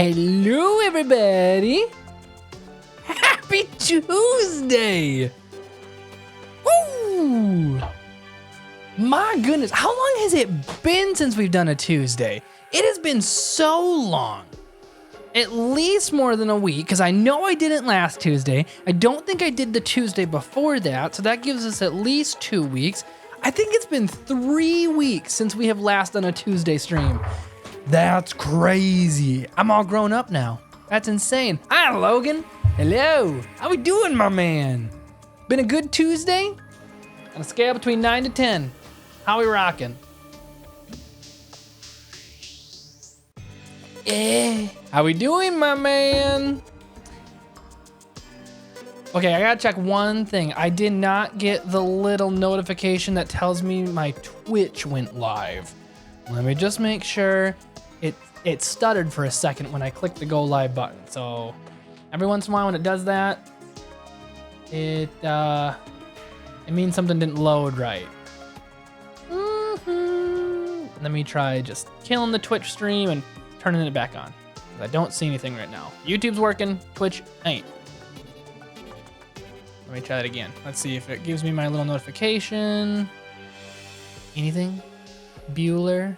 Hello, everybody. Happy Tuesday. Woo! My goodness, how long has it been since we've done a Tuesday? It has been so long. At least more than a week, because I know I didn't last Tuesday. I don't think I did the Tuesday before that, so that gives us at least 2 weeks. I think it's been 3 weeks since we have last done a Tuesday stream. That's crazy. I'm all grown up now. That's insane. Hi, Logan. Hello. How we doing, my man? Been a good Tuesday? On a scale between 9 to 10. How we rocking? How we doing, my man? Okay, I gotta check one thing. I did not get the little notification that tells me my Twitch went live. Let me just make sure. It stuttered for a second when I clicked the go live button. So every once in a while when it does that, it means something didn't load right. Let me try just killing the Twitch stream and turning it back on. I don't see anything right now. YouTube's working, Twitch ain't. Let me try that again. Let's see if it gives me my little notification. Anything? Bueller?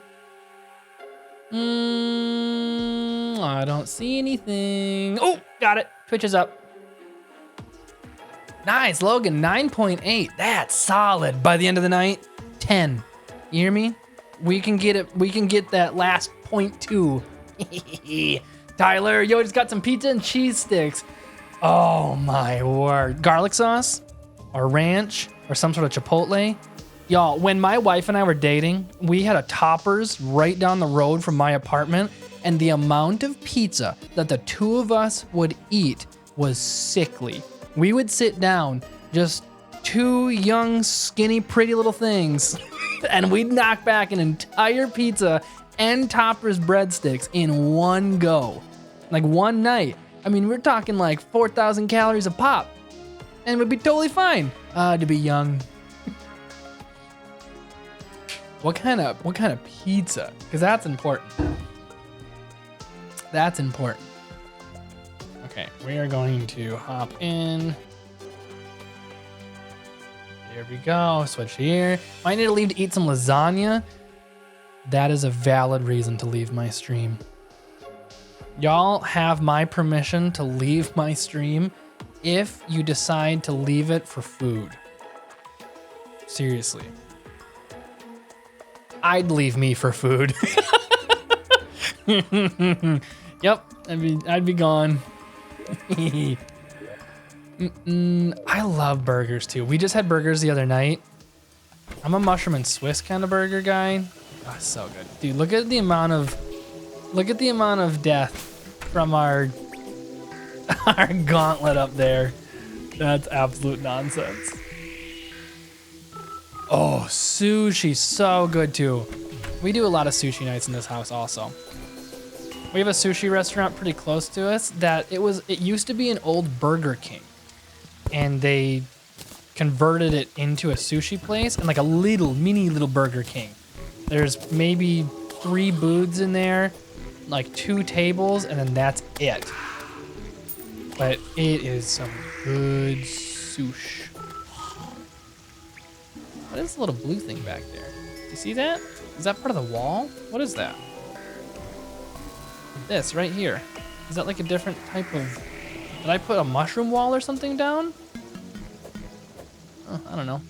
I don't see anything. Oh, got it. Twitch is up. Nice, Logan, 9.8. That's solid. By the end of the night, 10. You hear me? We can get it. We can get that last 0.2. Tyler, yo, just got some pizza and cheese sticks. Oh my word. Garlic sauce or ranch or some sort of chipotle. Y'all, when my wife and I were dating, we had a Toppers right down the road from my apartment, and the amount of pizza that the two of us would eat was sickly. We would sit down, just two young, skinny, pretty little things, and we'd knock back an entire pizza and Toppers breadsticks in one go. Like one night. I mean, we're talking like 4,000 calories a pop, and we'd be totally fine. To be young. What kind of pizza? Because that's important. That's important. Okay, we are going to hop in. Here we go. Switch here. Might need to leave to eat some lasagna. That is a valid reason to leave my stream. Y'all have my permission to leave my stream if you decide to leave it for food. Seriously. I'd leave me for food. Yep, I'd be gone. I love burgers too. We just had burgers the other night. I'm a mushroom and Swiss kind of burger guy. Oh, so good. Dude, look at the amount of death from our gauntlet up there. That's absolute nonsense. Oh, sushi, so good too. We do a lot of sushi nights in this house also. We have a sushi restaurant pretty close to us that it used to be an old Burger King, and they converted it into a sushi place and like a mini little Burger King. There's maybe 3 booths in there, like 2 tables, and then that's it. But it is some good sushi. What is the little blue thing back there? Do you see that? Is that part of the wall? What is that? This right here. Is that like a different type of... Did I put a mushroom wall or something down? Oh, I don't know.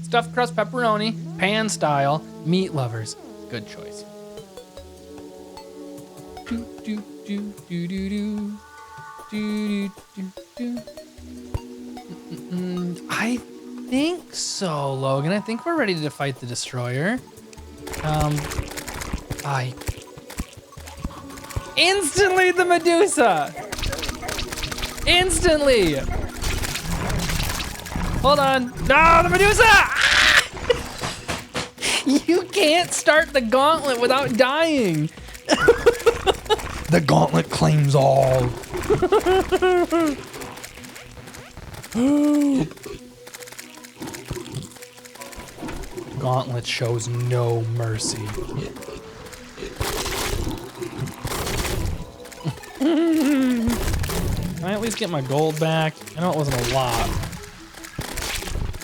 Stuffed crust pepperoni, pan style, meat lovers. Good choice. Do, do, do, do, do, do. Do, do, do, do. I think so, Logan. I think we're ready to fight the destroyer. Instantly the Medusa! Instantly! Hold on. No, the Medusa! Ah! You can't start the gauntlet without dying. The gauntlet claims all. Gauntlet shows no mercy. Can I at least get my gold back? I know it wasn't a lot,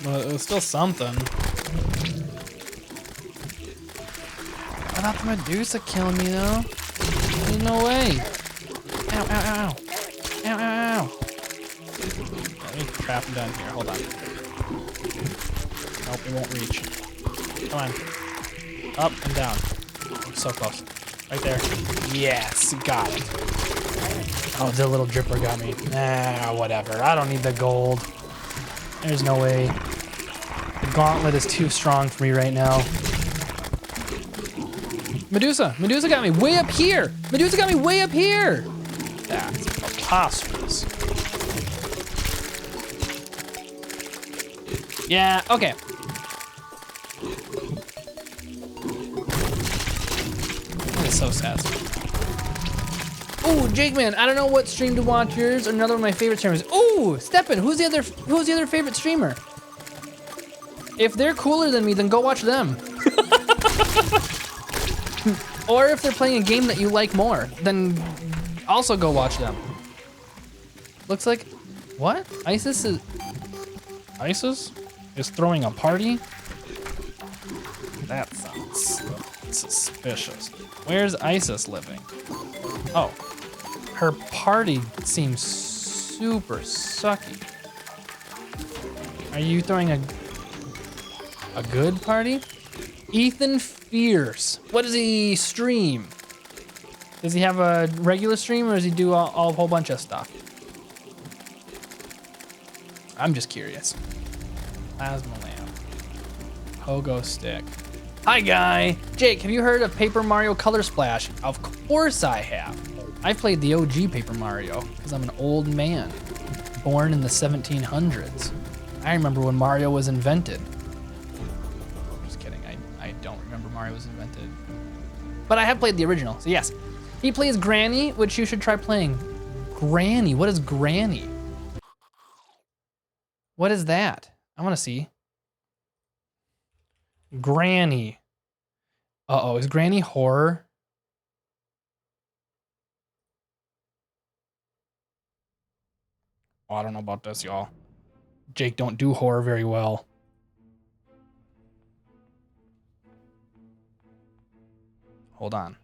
but it was still something. What about the Medusa killing me though? There's no way. Ow, ow, ow, ow. Ow, ow, ow. Let me trap him down here, hold on. Nope, it won't reach. Come on. Up and down. Oh, so close. Right there. Yes, got it. Oh, the little dripper got me. Nah, whatever. I don't need the gold. There's no way. The gauntlet is too strong for me right now. Medusa! Medusa got me way up here! Medusa got me way up here! That's preposterous. Yeah, okay. That is so sad. Ooh, Jake man, I don't know what stream to watch yours or another of my favorite streamers. Ooh, Steppen, who's the other favorite streamer? If they're cooler than me, then go watch them. Or if they're playing a game that you like more, then also go watch them. Looks like, what? ISIS is throwing a party? That sounds suspicious. Where's ISIS living? Oh, her party seems super sucky. Are you throwing a good party? Ethan Fierce. What does he stream? Does he have a regular stream or does he do a whole bunch of stuff? I'm just curious. Plasma lamp. Pogo stick. Hi, guy. Jake, have you heard of Paper Mario Color Splash? Of course I have. I played the OG Paper Mario because I'm an old man, born in the 1700s. I remember when Mario was invented. Just kidding, I don't remember Mario was invented. But I have played the original, so yes. He plays Granny, which you should try playing. Granny, what is Granny? What is that? I wanna see. Granny. Uh-oh, is Granny horror? Oh, I don't know about this, y'all. Jake don't do horror very well. Hold on.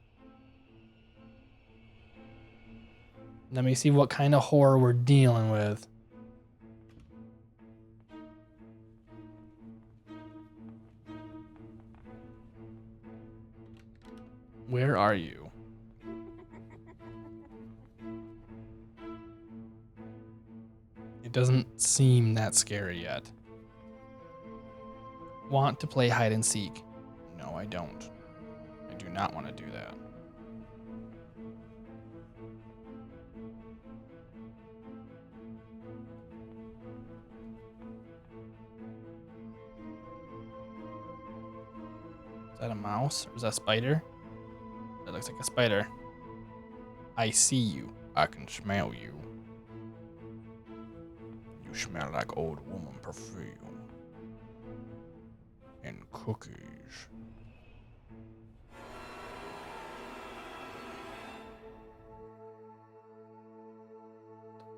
Let me see what kind of horror we're dealing with. Where are you? It doesn't seem that scary yet. Want to play hide and seek? No, I don't. I do not want to do that. Is that a mouse or is that a spider? That looks like a spider. I see you. I can smell you. You smell like old woman perfume. And cookies.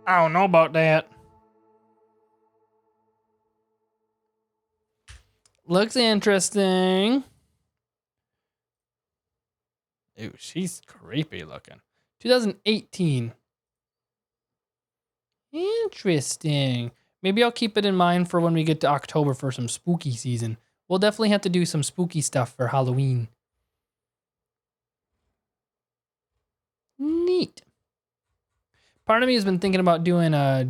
I don't know about that. Looks interesting. Ooh, she's creepy looking. 2018. Interesting. Maybe I'll keep it in mind for when we get to October for some spooky season. We'll definitely have to do some spooky stuff for Halloween. Neat. Part of me has been thinking about doing a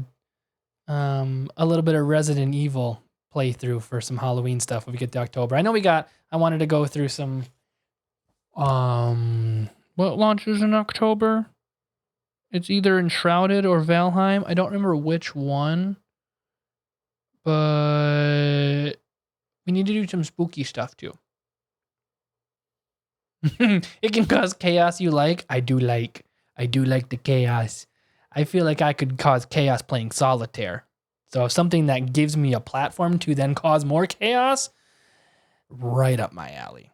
little bit of Resident Evil playthrough for some Halloween stuff when we get to October. I know I wanted to go through some what launches in October? It's either Enshrouded or Valheim. I don't remember which one. But we need to do some spooky stuff too. It can cause chaos you like. I do like the chaos. I feel like I could cause chaos playing solitaire. So something that gives me a platform to then cause more chaos, right up my alley.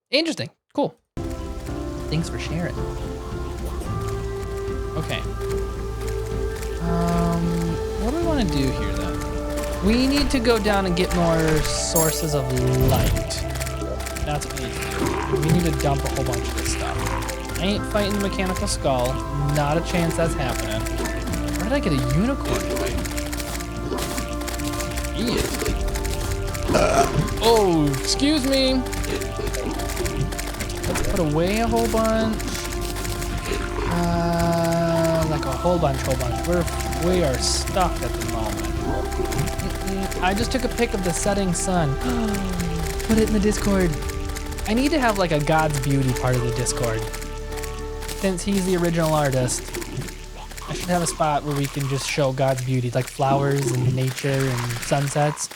Interesting. Cool. Thanks for sharing. Okay. What do we want to do here then? We need to go down and get more sources of light. That's what we need to do. We need to dump a whole bunch of this stuff. I ain't fighting the mechanical skull. Not a chance that's happening. Where did I get a unicorn fight? Oh, excuse me. Let's put away a whole bunch. Like a whole bunch. We are stuck at the moment. I just took a pic of the setting sun. Put it in the Discord. I need to have like a God's beauty part of the Discord. Since he's the original artist, I should have a spot where we can just show God's beauty, like flowers and nature and sunsets.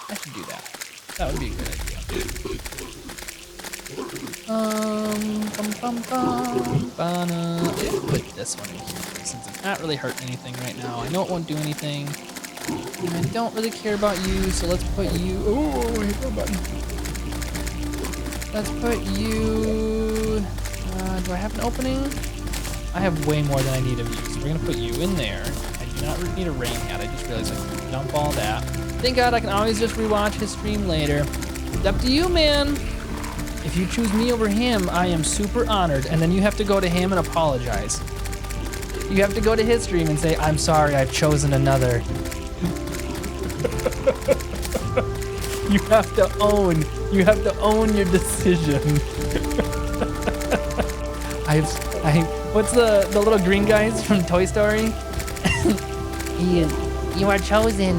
I should do that. That would be a good idea. Put this one in here since it's not really hurting anything right now. I know it won't do anything. And I don't really care about you, so let's put you. Oh, hit the button. Let's put you. Do I have an opening? I have way more than I need of you, so we're gonna put you in there. I do not need a rain hat. I just realized I can dump all that. Thank God I can always just rewatch his stream later. It's up to you, man. If you choose me over him, I am super honored, and then you have to go to him and apologize. You have to go to his stream and say, I'm sorry, I've chosen another. You have to own your decision. What's the little green guys from Toy Story? You are chosen.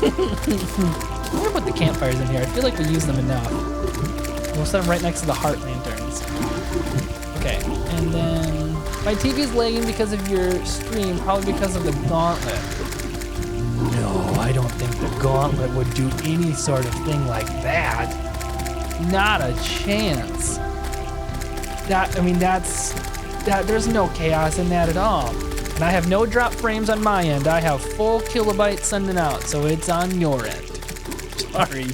I'm gonna put the campfires in here. I feel like we use them enough. We'll set them right next to the heart lanterns. Okay, and then my TV's lagging because of your stream, probably because of the gauntlet. No, I don't think the gauntlet would do any sort of thing like that. Not a chance. There's no chaos in that at all. And I have no drop frames on my end. I have full kilobytes sending out, so it's on your end. Sorry.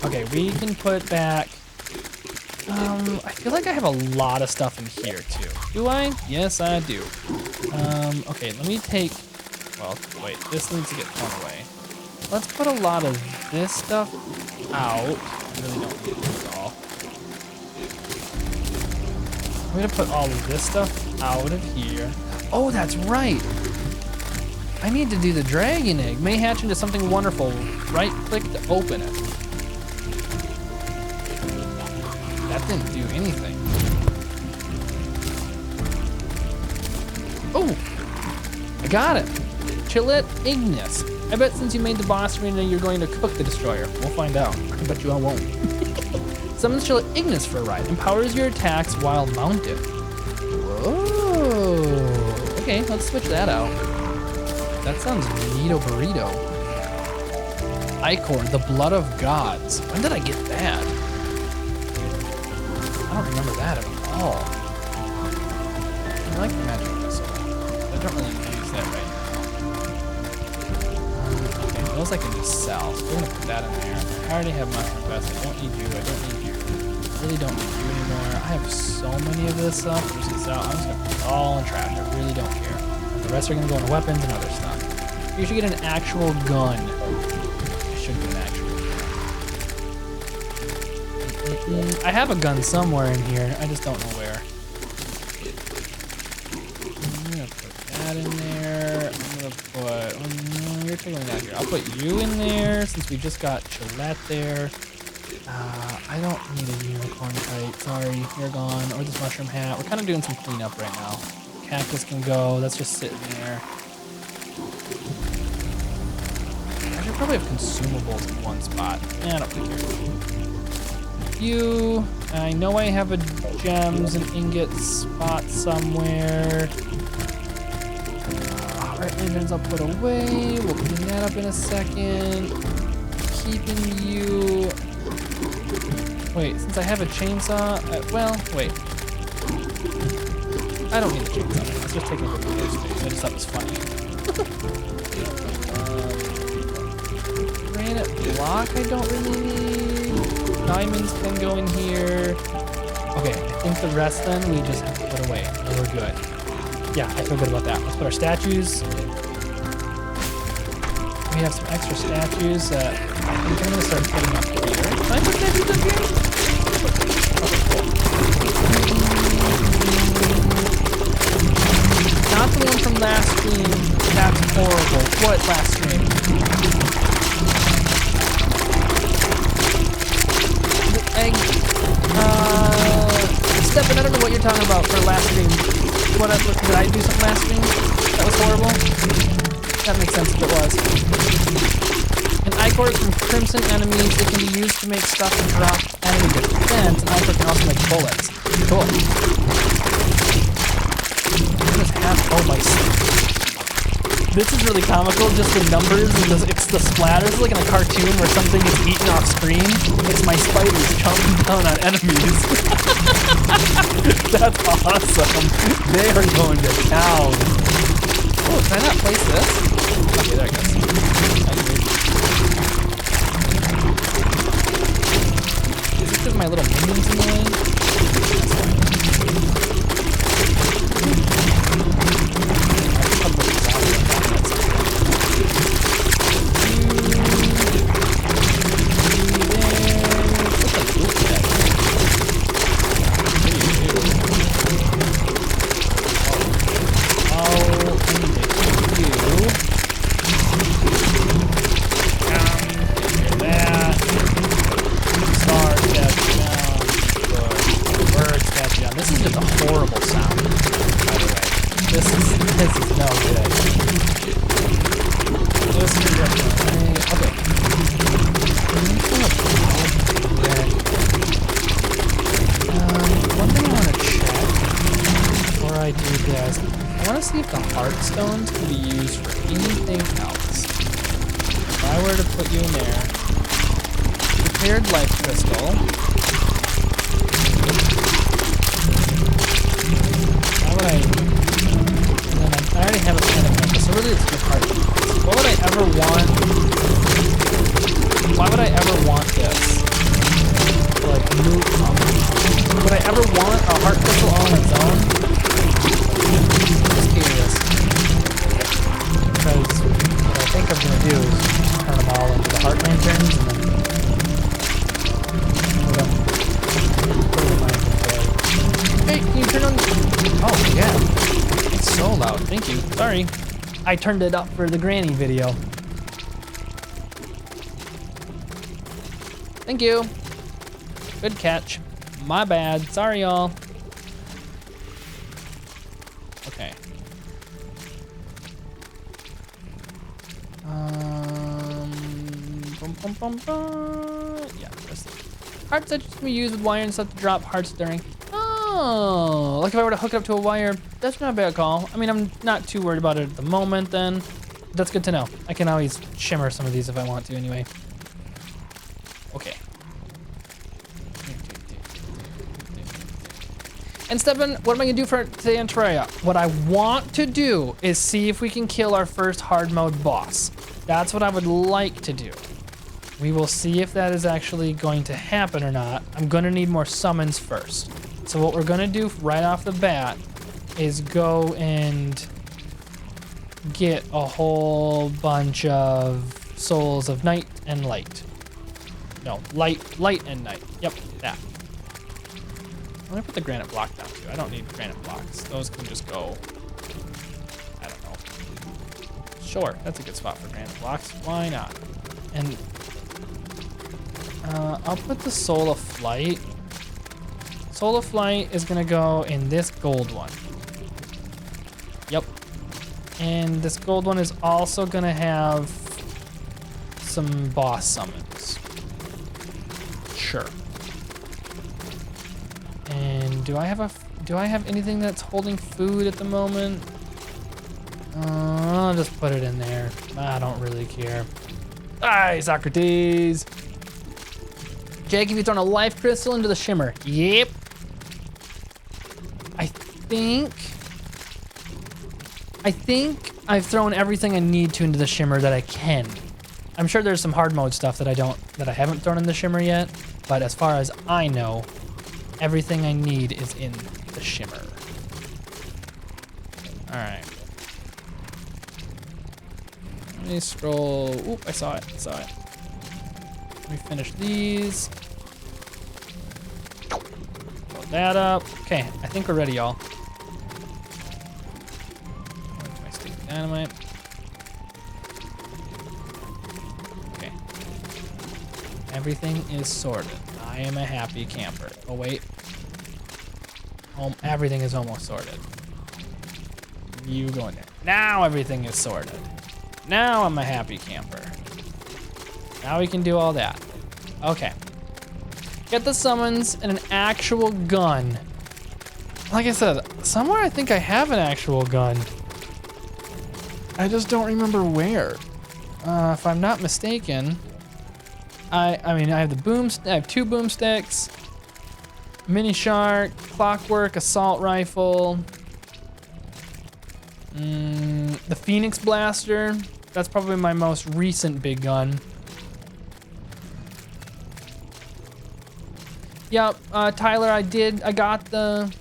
Okay, we can put back. I feel like I have a lot of stuff in here too. Do I? Yes, I do. Okay, let me take. Well, wait. This needs to get thrown away. Let's put a lot of this stuff out. I really don't need it at all. I'm gonna put all of this stuff out of here. Oh, that's right. I need to do the dragon egg. May hatch into something wonderful. Right click to open it. That didn't do anything. Oh, I got it. Chillet Ignis. I bet since you made the boss arena, you're going to cook the destroyer. We'll find out. I bet you I won't. Summons Chillet Ignis for a ride. Empowers your attacks while mounted. Whoa. Okay, let's switch that out. That sounds neato burrito. Ichor, the blood of gods. When did I get that? I don't remember that at all. I like the magic missile. I don't really use that right now. Okay, those I can just sell. So we're gonna put that in there. I already have mushroom vest. I don't need you. I don't need you. I really don't need you anymore. I have so many of this stuff. I'm just gonna sell. I'm just gonna put it all in trash. I really don't care. And the rest are gonna go into weapons and other stuff. You should get an actual gun. I should get an actual gun. I have a gun somewhere in here. I just don't know where. I'm gonna put that in there. I'm gonna put. You're taking that here. I'll put you in there since we just got Gillette there. I don't need a unicorn kite. Sorry, you're gone. Or this mushroom hat. We're kind of doing some cleanup right now. Cactus can go. That's just sitting there. I should probably have consumables in one spot. I don't really care. I know I have a gems and ingots spot somewhere. Heart lanterns I'll put away. We'll clean that up in a second. Keeping you. Wait, since I have a chainsaw, well, wait. I don't need a chainsaw. Let's just take a look at those things. I just thought it was funny. Granite block I don't really need. Diamonds can go in here. Okay, I think the rest then we just have to put away and we're good. Yeah, I feel good about that. Let's put our statues. We have some extra statues that I think I'm gonna start putting up here. Can I put statues up here? Okay, cool. Not the one from last stream. That's horrible. What last stream? The egg. Stefan, I don't know what you're talking about for last stream. Did I do something last stream that was horrible? That makes sense if it was. An ichor from crimson enemies. It can be used to make stuff and drop enemy defense. An ichor can also make bullets. Cool. Oh my. This is really comical. Just the numbers and it's the splatters. It's like in a cartoon where something is eaten off screen. It's my spiders chomping down on enemies. That's awesome. They are going to town. Oh, can I not place this? Okay, there it goes. Is it because my little minions in the way? Stones can be used for anything else. If I were to put you in there, prepared life crystal. How would I? And then I already have a plan of it, so really it's good heart. What would I ever want? Why would I ever want this? Like move? Would I ever want a heart crystal on its own? Just curious. Because what I think I'm going to do is turn them all into the heart lanterns and then put them in my inventory. Hey, can you turn on? Oh, yeah. It's so loud. Thank you. Sorry. I turned it up for the granny video. Thank you. Good catch. My bad. Sorry, y'all. Okay. Yeah, hearts that can be used with wire and stuff to drop hearts during. Oh, like if I were to hook it up to a wire, that's not a bad call. I mean, I'm not too worried about it at the moment then. That's good to know. I can always shimmer some of these if I want to anyway. Okay. And Stefan, what am I gonna do for today on Terraria? What I want to do is see if we can kill our first hard mode boss. That's what I would like to do. We will see if that is actually going to happen or not. I'm gonna need more summons first. So what we're gonna do right off the bat is go and get a whole bunch of souls of night and light. No, light and night. Yep, that. I'm gonna put the granite block down too. I don't need granite blocks. Those can just go, I don't know. Sure, that's a good spot for granite blocks. Why not? And I'll put the Soul of Flight. Soul of Flight is gonna go in this gold one. Yep. And this gold one is also gonna have some boss summons. Sure. And do I have anything that's holding food at the moment? I'll just put it in there. I don't really care. Aye, Socrates. Jake, have you thrown a life crystal into the shimmer? Yep. I think I've thrown everything I need to into the shimmer that I can. I'm sure there's some hard mode stuff that I haven't thrown in the shimmer yet, but as far as I know, Everything I need is in the shimmer. All right. Let me scroll. Oop, I saw it. Let me finish these. Load that up. Okay, I think we're ready, y'all. Where's my stick of dynamite? Okay. Everything is sorted. I am a happy camper. Oh, wait. Everything is almost sorted. You go in there. Now everything is sorted. Now I'm a happy camper. Now we can do all that. Okay. Get the summons and an actual gun. Like I said, somewhere I think I have an actual gun. I just don't remember where. If I'm not mistaken, I mean, I have I have 2 boomsticks, mini shark, clockwork, assault rifle, the Phoenix blaster. That's probably my most recent big gun. Yep, Tyler, I got the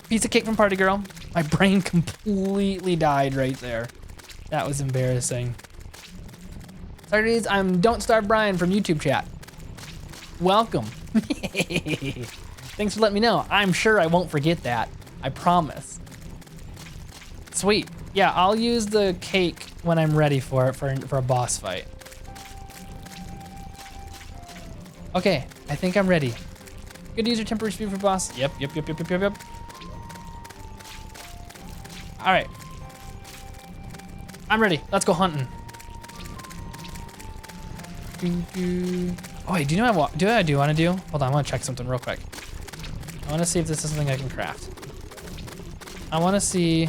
piece of cake from Party Girl. My brain completely died right there. That was embarrassing. Sorry, I'm Don't Starve Brian from YouTube chat. Welcome. Thanks for letting me know. I'm sure I won't forget that. I promise. Sweet. Yeah, I'll use the cake when I'm ready for it for a boss fight. Okay, I think I'm ready. Good to use your temporary speed for boss. Yep. All right. I'm ready. Let's go hunting. Oh wait, do you know what I do want to do? Hold on, I want to check something real quick. I want to see if this is something I can craft. I want to see.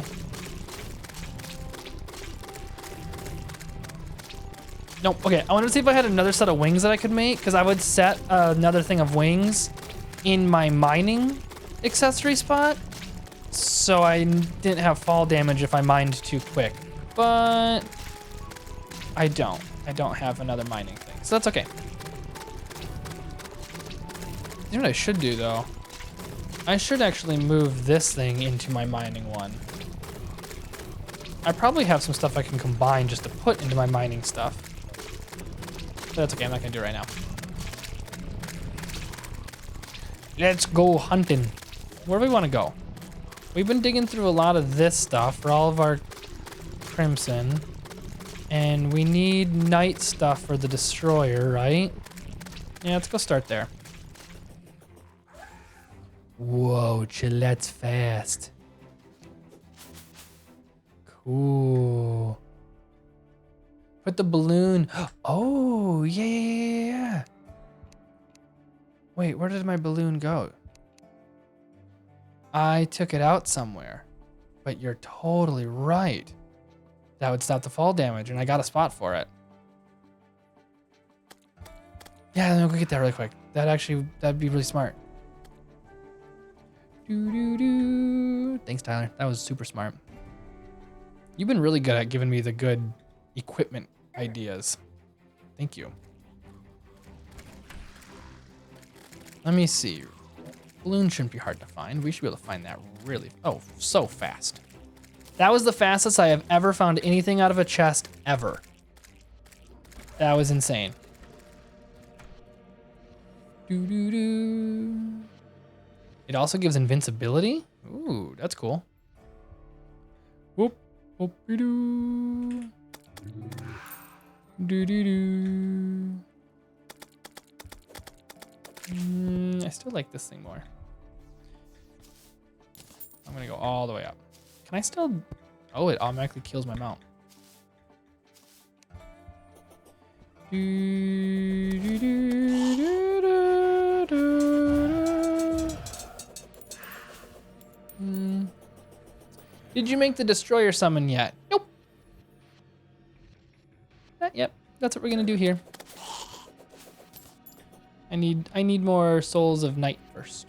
Nope, okay, I wanted to see if I had another set of wings that I could make, because I would set another thing of wings in my mining accessory spot, so I didn't have fall damage if I mined too quick. But I don't have another mining thing, so that's okay. You know what I should do though? I should actually move this thing into my mining one. I probably have some stuff I can combine just to put into my mining stuff. But that's okay, I'm not gonna do it right now. Let's go hunting. Where do we wanna go? We've been digging through a lot of this stuff for all of our crimson. And we need night stuff for the destroyer, right? Yeah, let's go start there. Whoa, Chilette's fast. Cool. Put the balloon. Oh, yeah. Wait, where did my balloon go? I took it out somewhere. But you're totally right. That would stop the fall damage, and I got a spot for it. Yeah, let me go get that really quick. That'd be really smart. Thanks, Tyler. That was super smart. You've been really good at giving me the good equipment ideas. Thank you. Let me see. Balloon shouldn't be hard to find. We should be able to find that really, so fast. That was the fastest I have ever found anything out of a chest ever. That was insane. It also gives invincibility. Ooh, that's cool. Whoop, whoop, doo. Doo. I still like this thing more. I'm gonna go all the way up. Can I still? Oh, it automatically kills my mount. Did you make the destroyer summon yet? Nope. Not yet. That's what we're gonna do here. I need more souls of night first.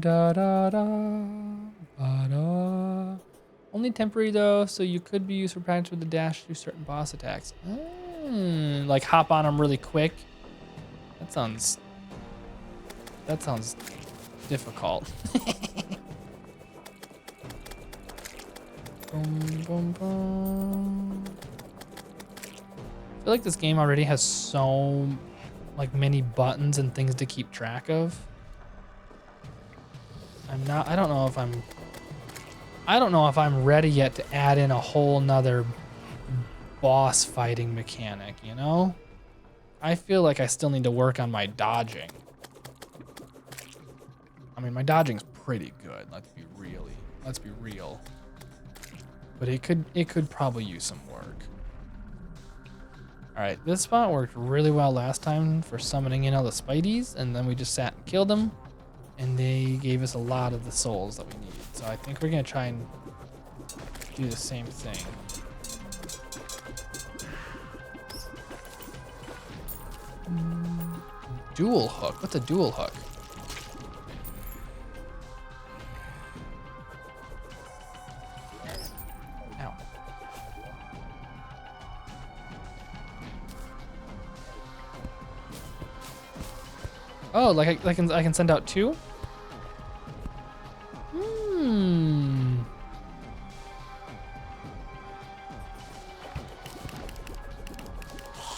Da, da, da, ba, da. Only temporary though, so you could be used for practice with the dash through certain boss attacks. Like hop on them really quick. That sounds difficult. Boom, boom, boom. I feel like this game already has so like many buttons and things to keep track of. I don't know if I'm ready yet to add in a whole nother boss fighting mechanic, you know? I feel like I still need to work on my dodging. I mean, my dodging's pretty good, let's be real. But it could probably use some work. All right, this spot worked really well last time for summoning in all the Spideys, and then we just sat and killed them, and they gave us a lot of the souls that we need. So I think we're gonna try and do the same thing. Dual hook, what's a dual hook? Ow. Oh, like I can send out two?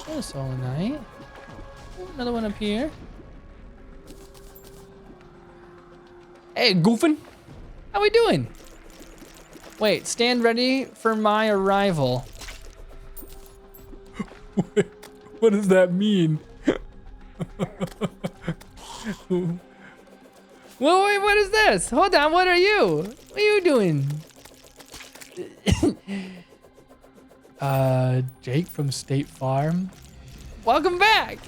That's all night. Another one up here. Hey, Goofin. How we doing? Wait, stand ready for my arrival. What does that mean? Wait, what is this? Hold on, what are you? What are you doing? Jake from State Farm. Welcome back.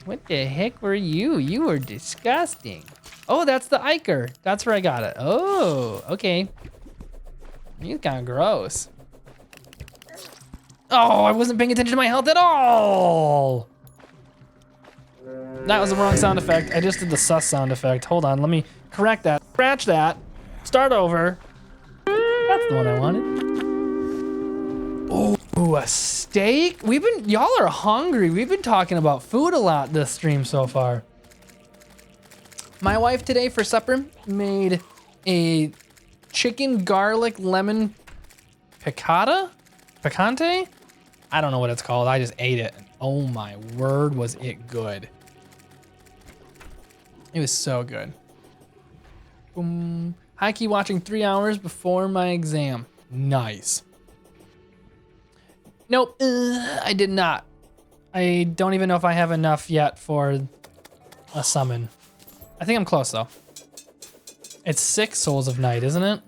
What the heck were you? You were disgusting. Oh, that's the Iker. That's where I got it. Oh, okay. He's kind of gross. Oh, I wasn't paying attention to my health at all. That was the wrong sound effect. I just did the sus sound effect. Hold on, let me correct that. Scratch that. Start over. That's the one I wanted. Oh, a steak? Y'all are hungry. We've been talking about food a lot this stream so far. My wife today for supper made a chicken garlic lemon piccata? Picante? I don't know what it's called. I just ate it. Oh my word, was it good. It was so good. Boom. High key watching 3 hours before my exam. Nice. Nope, I did not. I don't even know if I have enough yet for a summon. I think I'm close though. It's 6 Souls of Night, isn't it?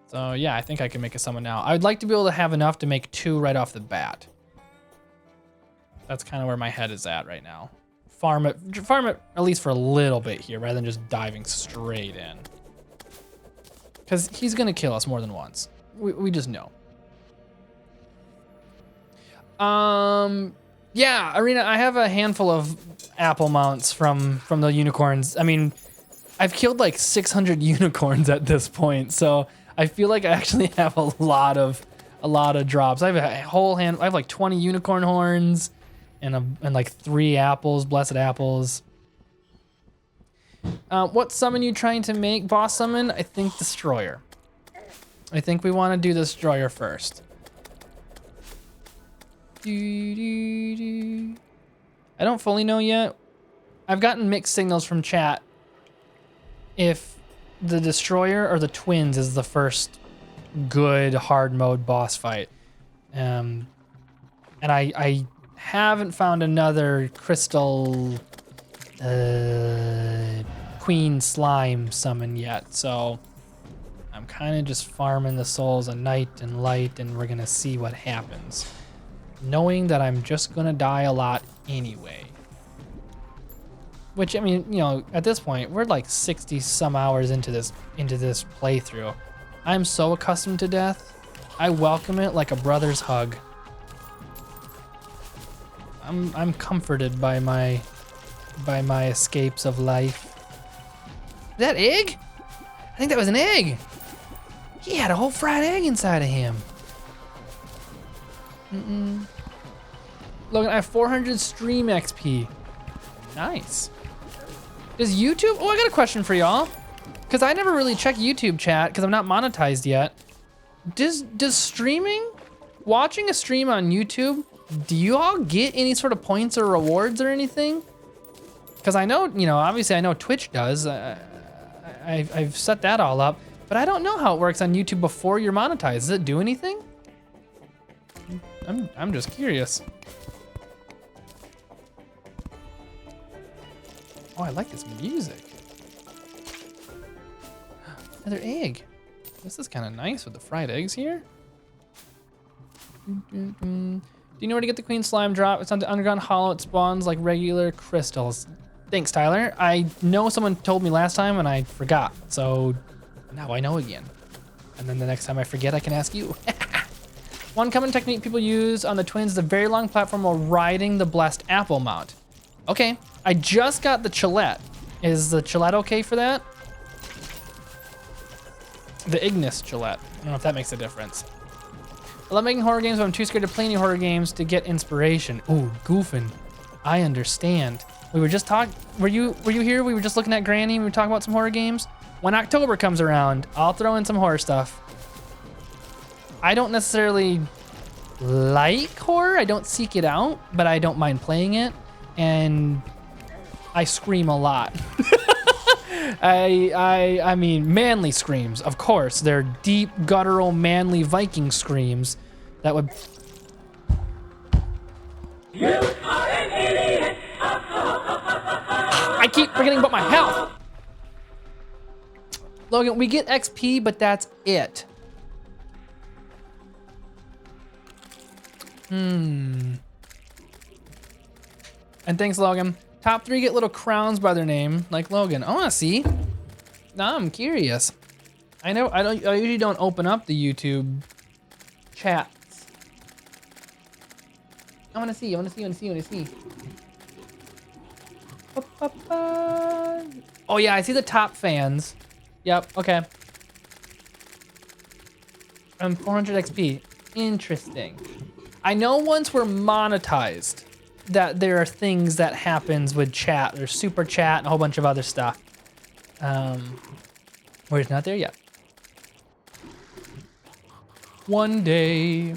So yeah, I think I can make a summon now. I would like to be able to have enough to make 2 right off the bat. That's kind of where my head is at right now. Farm it at least for a little bit here rather than just diving straight in. Because he's gonna kill us more than once. We just know. Yeah, Arena, I have a handful of apple mounts from the unicorns. I mean, I've killed like 600 unicorns at this point, so I feel like I actually have a lot of drops. I have a whole hand. I have like 20 unicorn horns and like 3 apples, blessed apples. What summon you trying to make? Boss summon? I think Destroyer. I think we want to do Destroyer first. I don't fully know yet. I've gotten mixed signals from chat if the Destroyer or the Twins is the first good hard mode boss fight. And I haven't found another crystal queen slime summon yet, so I'm kind of just farming the souls a night and light, and we're gonna see what happens, knowing that I'm just gonna die a lot anyway. Which, I mean, you know, at this point we're like 60 some hours into this playthrough. I'm so accustomed to death. I welcome it like a brother's hug. I'm comforted by my escapes of life. Is that egg? I think that was an egg. He had a whole fried egg inside of him. Logan, I have 400 stream XP. Nice. Does YouTube? Oh, I got a question for y'all. Because I never really check YouTube chat because I'm not monetized yet. Does streaming, watching a stream on YouTube, do you all get any sort of points or rewards or anything? Because I know, you know, obviously I know Twitch does. I've set that all up, but I don't know how it works on YouTube before you're monetized. Does it do anything? I'm just curious. Oh, I like this music. Another egg. This is kind of nice with the fried eggs here. Do you know where to get the queen slime drop? It's on the underground hollow. It spawns like regular crystals. Thanks, Tyler. I know someone told me last time and I forgot. So now I know again. And then the next time I forget, I can ask you. One common technique people use on the twins is a very long platform while riding the blessed apple mount. Okay, I just got the Chillette. Is the Chillette okay for that? The Ignis Chillette. I don't know if that makes a difference. I love making horror games, but I'm too scared to play any horror games to get inspiration. Ooh, goofing. I understand. We were just talking, were you here? We were just looking at Granny and we were talking about some horror games. When October comes around, I'll throw in some horror stuff. I don't necessarily like horror. I don't seek it out, but I don't mind playing it. And I scream a lot. I mean, manly screams, of course. They're deep, guttural, manly Viking screams that would... You are an idiot. I keep forgetting about my health. Logan, we get XP, but that's it. And thanks, Logan. Top 3 get little crowns by their name, like Logan. I wanna see. Now I'm curious. I usually don't open up the YouTube chats. I wanna see. Oh yeah, I see the top fans. Yep, okay. 400 XP, interesting. I know once we're monetized, that there are things that happens with chat. There's super chat and a whole bunch of other stuff. We're just not there yet. One day.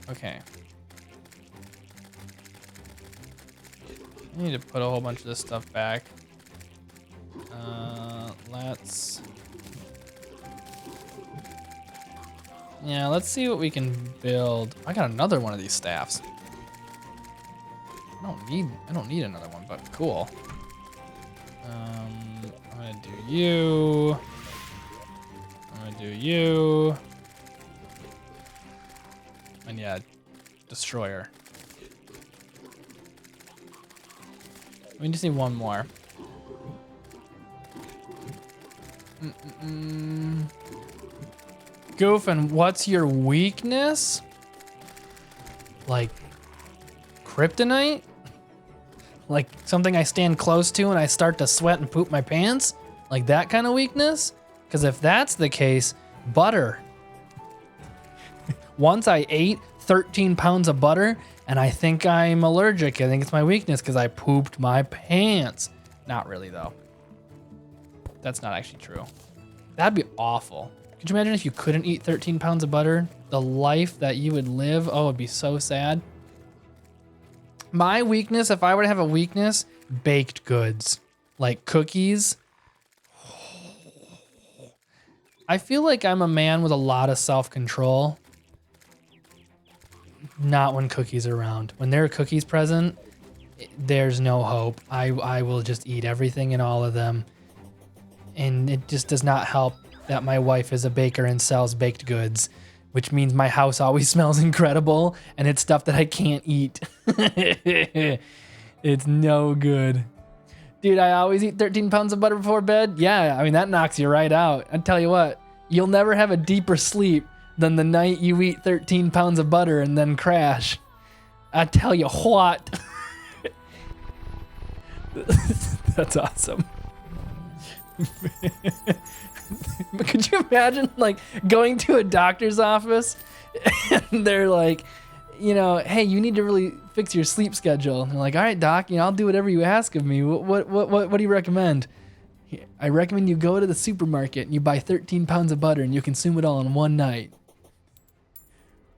Okay. I need to put a whole bunch of this stuff back. Let's see what we can build. I got another one of these staffs. I don't need another one, but cool. I'm gonna do you. I'm gonna do you. And yeah, destroyer. We just need one more. Goofin, what's your weakness? Like kryptonite? Like something I stand close to and I start to sweat and poop my pants? Like that kind of weakness? Because if that's the case, butter. Once I ate 13 pounds of butter and I think I'm allergic. I think it's my weakness because I pooped my pants. Not really though. That's not actually true. That'd be awful. Could you imagine if you couldn't eat 13 pounds of butter? The life that you would live, oh, it'd be so sad. My weakness, if I were to have a weakness, baked goods, like cookies. I feel like I'm a man with a lot of self-control. Not when cookies are around. When there are cookies present, there's no hope. I will just eat everything and all of them. And it just does not help that my wife is a baker and sells baked goods, which means my house always smells incredible and it's stuff that I can't eat. It's no good. Dude, I always eat 13 pounds of butter before bed. Yeah, I mean, that knocks you right out. I tell you what, you'll never have a deeper sleep than the night you eat 13 pounds of butter and then crash. I tell you what. That's awesome. But could you imagine like going to a doctor's office and they're like, you know, hey, you need to really fix your sleep schedule. And they're like, all right, doc, you know, I'll do whatever you ask of me. What do you recommend? I recommend you go to the supermarket and you buy 13 pounds of butter and you consume it all in one night.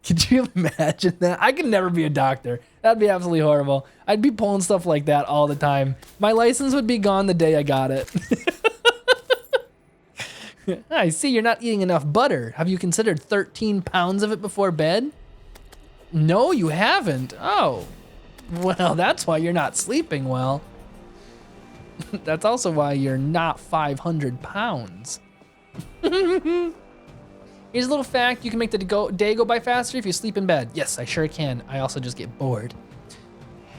Could you imagine that? I could never be a doctor. That'd be absolutely horrible. I'd be pulling stuff like that all the time. My license would be gone the day I got it. I see you're not eating enough butter. Have you considered 13 pounds of it before bed? No, you haven't. Oh, well, that's why you're not sleeping well. That's also why you're not 500 pounds. Here's a little fact. You can make the day go by faster if you sleep in bed. Yes, I sure can. I also just get bored.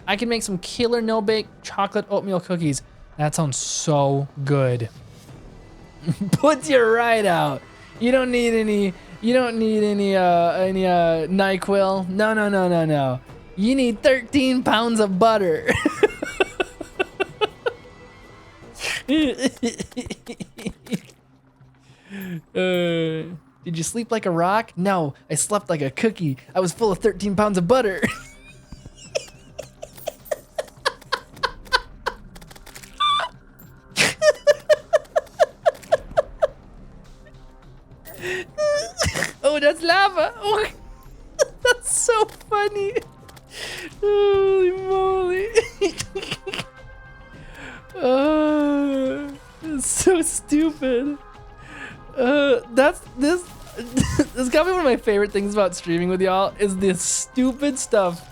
I can make some killer no-bake chocolate oatmeal cookies. That sounds so good. Puts you right out. You don't need any NyQuil. No. You need 13 pounds of butter. Did you sleep like a rock? No, I slept like a cookie. I was full of 13 pounds of butter. Oh, that's lava. Oh, that's so funny. Holy moly. Oh, it's so stupid. This has got to be one of my favorite things about streaming with y'all is this stupid stuff.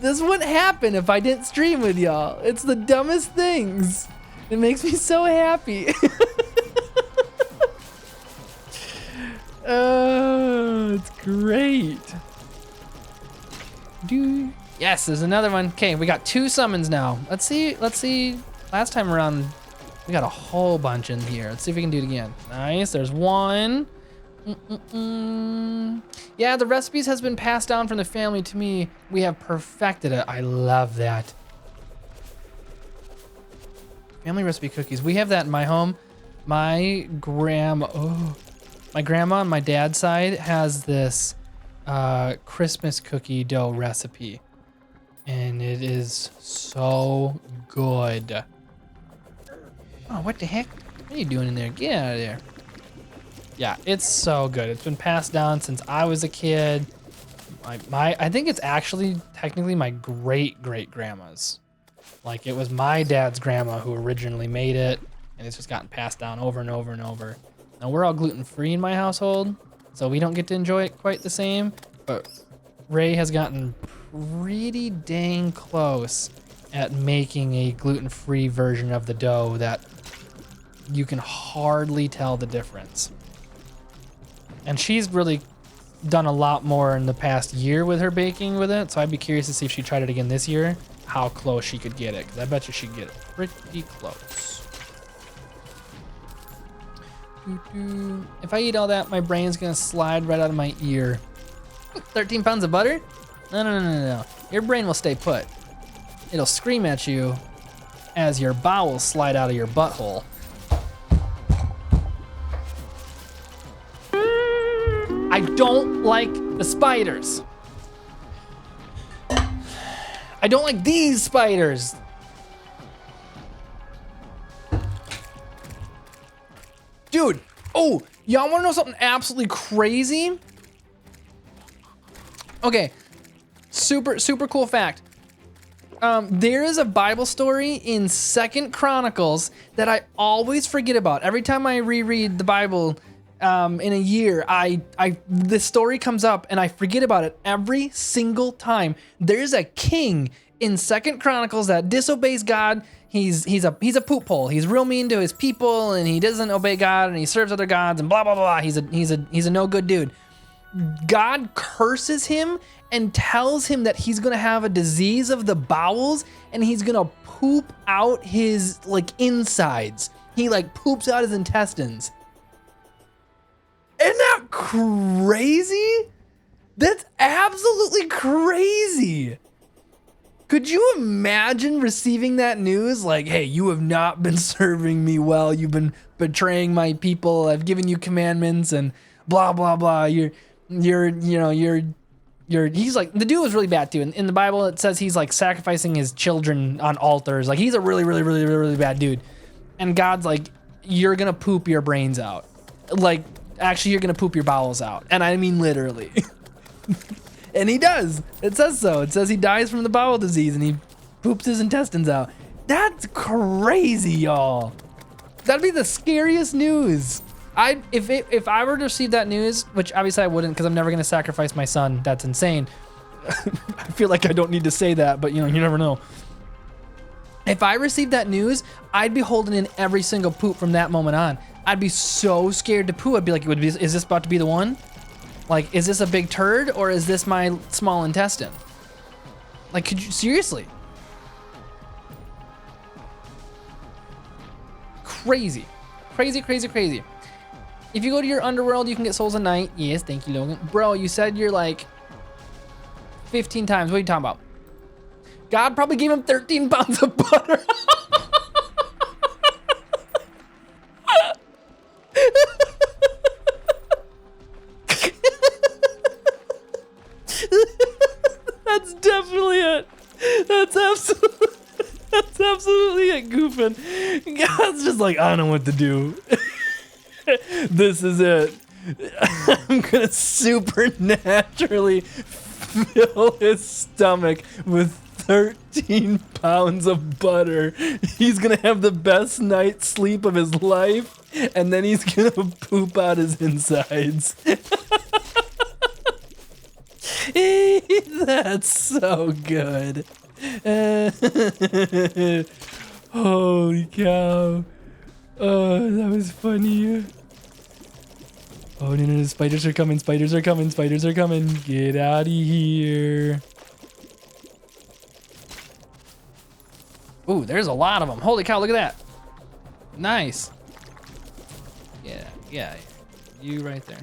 This wouldn't happen if I didn't stream with y'all. It's the dumbest things. It makes me so happy. Oh, it's great. Dude. Yes, there's another one. Okay, we got 2 summons now. Let's see. Last time around, we got a whole bunch in here. Let's see if we can do it again. Nice, there's 1. Yeah, the recipes has been passed down from the family to me. We have perfected it. I love that. Family recipe cookies. We have that in my home. My grandma on my dad's side has this Christmas cookie dough recipe. And it is so good. Oh, what the heck? What are you doing in there? Get out of there. Yeah, it's so good. It's been passed down since I was a kid. I think it's actually technically my great-great-grandma's. Like, it was my dad's grandma who originally made it, and it's just gotten passed down over and over and over. Now, we're all gluten-free in my household, so we don't get to enjoy it quite the same, but Ray has gotten pretty dang close at making a gluten-free version of the dough that you can hardly tell the difference. And she's really done a lot more in the past year with her baking with it, so I'd be curious to see if she tried it again this year, how close she could get it, because I bet you she could get it pretty close. If I eat all that, my brain's gonna slide right out of my ear. 13 pounds of butter? No. Your brain will stay put. It'll scream at you as your bowels slide out of your butthole. I don't like the spiders. I don't like these spiders. Dude, oh, y'all wanna know something absolutely crazy? Okay, super cool fact. There is a Bible story in 2 Chronicles that I always forget about. Every time I reread the Bible in a year, this story comes up and I forget about it every single time. There's a king in 2 Chronicles that disobeys God. He's a poop hole. He's real mean to his people and he doesn't obey God and he serves other gods and blah blah blah. He's a no good dude. God curses him and tells him that he's gonna have a disease of the bowels and he's gonna poop out his like insides. He like poops out his intestines. Isn't that crazy? That's absolutely crazy. Could you imagine receiving that news? Like, hey, you have not been serving me well. You've been betraying my people. I've given you commandments and blah, blah, blah. He's like, the dude was really bad too. In the Bible, it says he's like sacrificing his children on altars. Like he's a really, really, really, really, really bad dude. And God's like, you're gonna poop your brains out. Like, actually, you're gonna poop your bowels out. And I mean literally. And he does. It says so. It says he dies from the bowel disease and he poops his intestines out. That's crazy, y'all. That'd be the scariest news. If I were to receive that news, which obviously I wouldn't because I'm never gonna sacrifice my son. That's insane. I feel like I don't need to say that, but you know, you never know. If I received that news, I'd be holding in every single poop from that moment on. I'd be so scared to poo. I'd be like, is this about to be the one? Like, is this a big turd or is this my small intestine? Like, could you, seriously? Crazy. Crazy, crazy, crazy. If you go to your underworld, you can get souls a night. Yes, thank you, Logan. Bro, you said you're like 15 times. What are you talking about? God probably gave him 13 pounds of butter. That's definitely it. That's absolutely it, goofing. God's just like, I don't know what to do. This is it. I'm gonna supernaturally fill his stomach with 13 pounds of butter. He's gonna have the best night's sleep of his life, and then he's gonna poop out his insides. That's so good. Holy cow. Oh, that was funny. Oh, no, spiders are coming, spiders are coming, spiders are coming. Get out of here. Ooh, there's a lot of them. Holy cow, look at that. Nice. Yeah, you right there.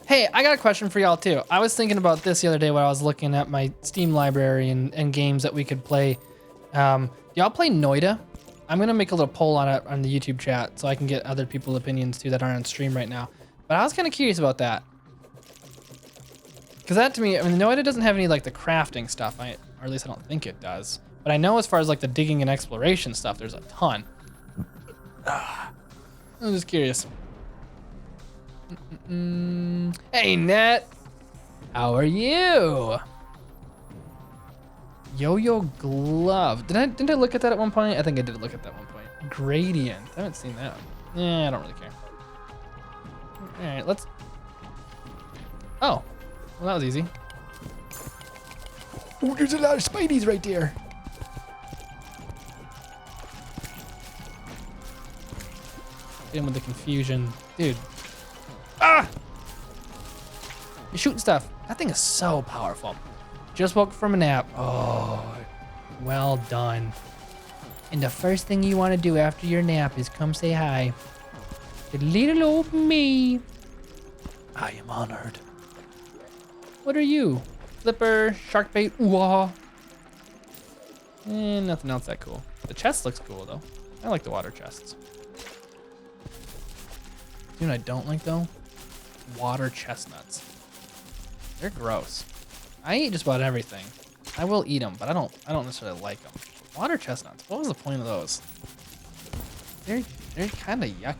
Hey, I got a question for y'all too. I was thinking about this the other day when I was looking at my Steam library and games that we could play. Y'all play Noida? I'm gonna make a little poll on it on the YouTube chat so I can get other people's opinions too that aren't on stream right now. But I was kind of curious about that. Cause that to me, I mean, Noida doesn't have any like the crafting stuff, or at least I don't think it does. But I know as far as like the digging and exploration stuff, there's a ton. I'm just curious. Hey, Net. How are you? Yo-Yo Glove. Didn't I look at that at one point? I think I did look at that one point. Gradient. I haven't seen that one. I don't really care. All right, let's... Oh. Well, that was easy. Oh, there's a lot of spideys right there. Get him with the confusion. Dude. Ah! You're shooting stuff. That thing is so powerful. Just woke from a nap. Oh, well done. And the first thing you want to do after your nap is come say hi to little old me. I am honored. What are you? Flipper, shark bait, ooh-ah. Nothing else that cool. The chest looks cool though. I like the water chests. You know what I don't like though? Water chestnuts. They're gross. I eat just about everything. I will eat them, but I don't necessarily like them. Water chestnuts. What was the point of those? They're kind of yucky.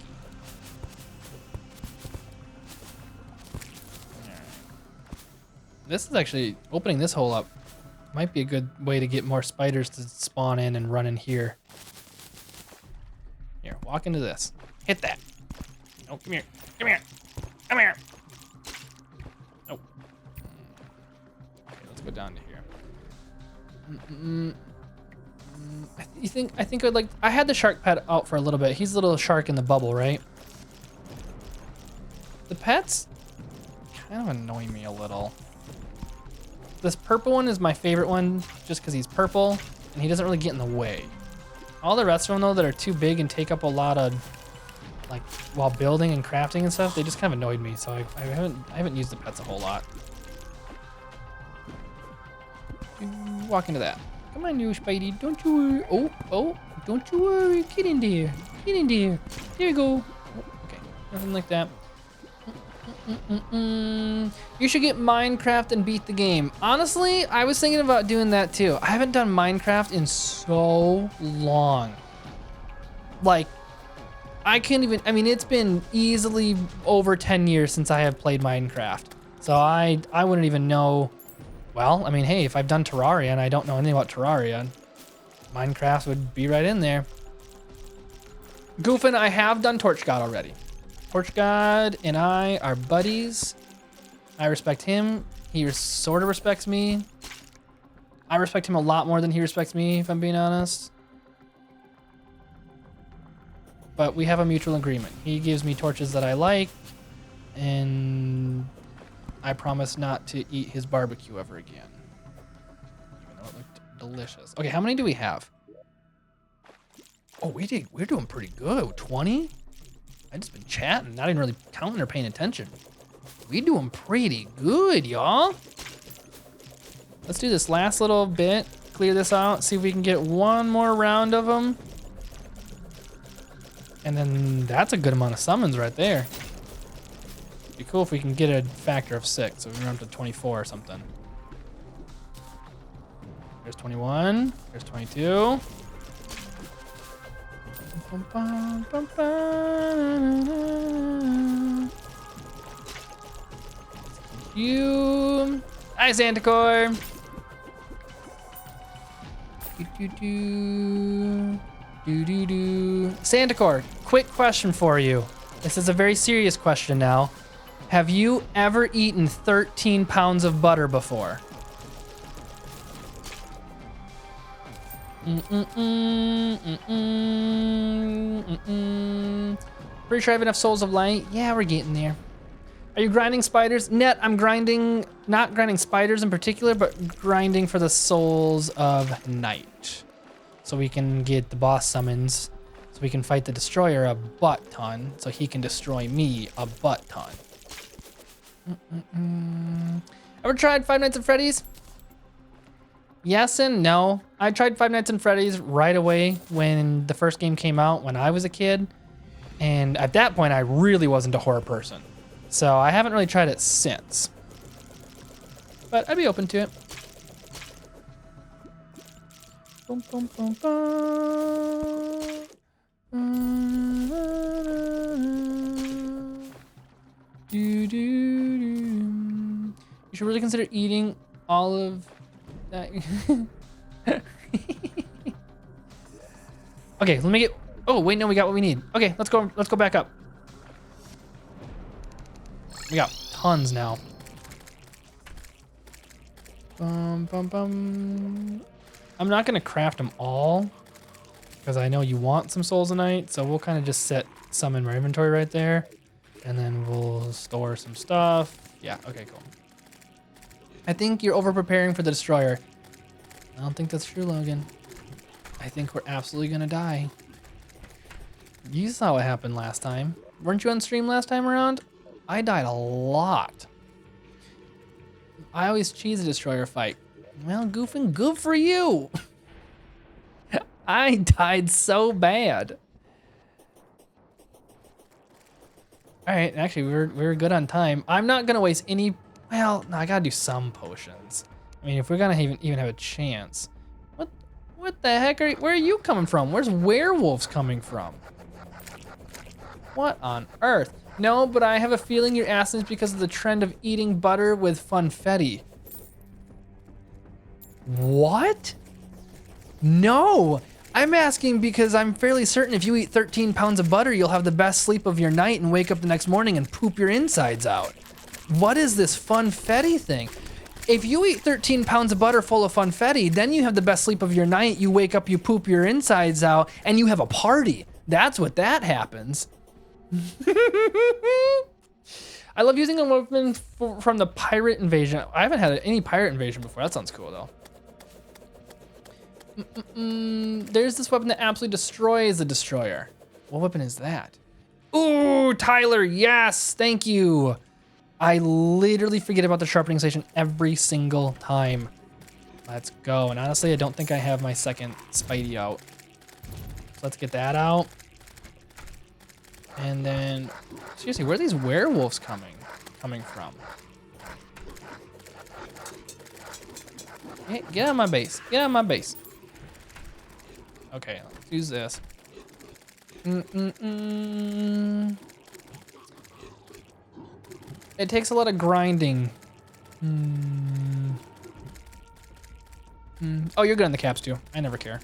Right. This is actually opening this hole up. Might be a good way to get more spiders to spawn in and run in here. Here, walk into this. Hit that. Oh, come here. Come here. Come here. Nope. Okay, let's go down to here. I think I'd like... I had the shark pet out for a little bit. He's a little shark in the bubble, right? The pets kind of annoy me a little. This purple one is my favorite one just because he's purple and he doesn't really get in the way. All the rest of them though that are too big and take up a lot of, like while building and crafting and stuff, they just kind of annoyed me. So I haven't used the pets a whole lot. Walk into that. Come on, you Spidey. Don't you worry. Oh, don't you worry. Get in there. Get in there. There you go. Oh, okay, nothing like that. You should get Minecraft and beat the game. Honestly, I was thinking about doing that too. I haven't done Minecraft in so long. Like, I can't even, I mean, it's been easily over 10 years since I have played Minecraft. So I wouldn't even know. Well, I mean, hey, if I've done Terraria and I don't know anything about Terraria, Minecraft would be right in there. Goofin, I have done Torch God already. Torch God and I are buddies. I respect him. He sort of respects me. I respect him a lot more than he respects me, if I'm being honest. But we have a mutual agreement. He gives me torches that I like, and I promise not to eat his barbecue ever again. Even though it looked delicious. Okay, how many do we have? Oh, we're doing pretty good. 20? I just been chatting, not even really counting or paying attention. We doing pretty good, y'all. Let's do this last little bit, clear this out, see if we can get one more round of them. And then that's a good amount of summons right there. Be cool if we can get a factor of 6, so we run up to 24 or something. There's 21, there's 22. You. Hi, Santicor. Santicor, quick question for you. This is a very serious question now. Have you ever eaten 13 pounds of butter before? Pretty sure I have enough souls of light. Yeah, we're getting there. Are you grinding spiders? Net, I'm grinding, not grinding spiders in particular, but grinding for the souls of night. So we can get the boss summons, so we can fight the destroyer a butt ton, so he can destroy me a butt ton. Ever tried Five Nights at Freddy's? Yes and no. I tried Five Nights at Freddy's right away when the first game came out when I was a kid. And at that point, I really wasn't a horror person. So I haven't really tried it since. But I'd be open to it. Boom, boom, boom, boom. You should really consider eating all of that. Okay, let me get. Oh wait, no, we got what we need. Okay, let's go. Let's go back up. We got tons now. I'm not gonna craft them all because I know you want some souls tonight. So we'll kind of just set some in my inventory right there, and then we'll store some stuff. Yeah. Okay. Cool. I think you're over preparing for the destroyer. I don't think that's true, Logan. I think we're absolutely gonna die. You saw what happened last time. Weren't you on stream last time around? I died a lot. I always cheese a destroyer fight. Well, Goofin, good for you. I died so bad. All right, actually, we were good on time. I'm not gonna waste any. Well, no, I gotta do some potions. I mean, if we're gonna even have a chance. What the heck where are you coming from? Where's werewolves coming from? What on earth? No, but I have a feeling you're asking this because of the trend of eating butter with funfetti. What? No, I'm asking because I'm fairly certain if you eat 13 pounds of butter, you'll have the best sleep of your night and wake up the next morning and poop your insides out. What is this funfetti thing? If you eat 13 pounds of butter full of funfetti, then you have the best sleep of your night, you wake up, you poop your insides out, and you have a party. That's what that happens. I love using a weapon from the pirate invasion. I haven't had any pirate invasion before. That sounds cool though. There's this weapon that absolutely destroys the destroyer. What weapon is that? Ooh, Tyler, yes, thank you. I literally forget about the sharpening station every single time. Let's go. And honestly, I don't think I have my second Spidey out. So let's get that out. And then, seriously, where are these werewolves coming from? Hey, get out of my base. Get out of my base. Okay, let's use this. It takes a lot of grinding. Oh, you're good on the caps too. I never care.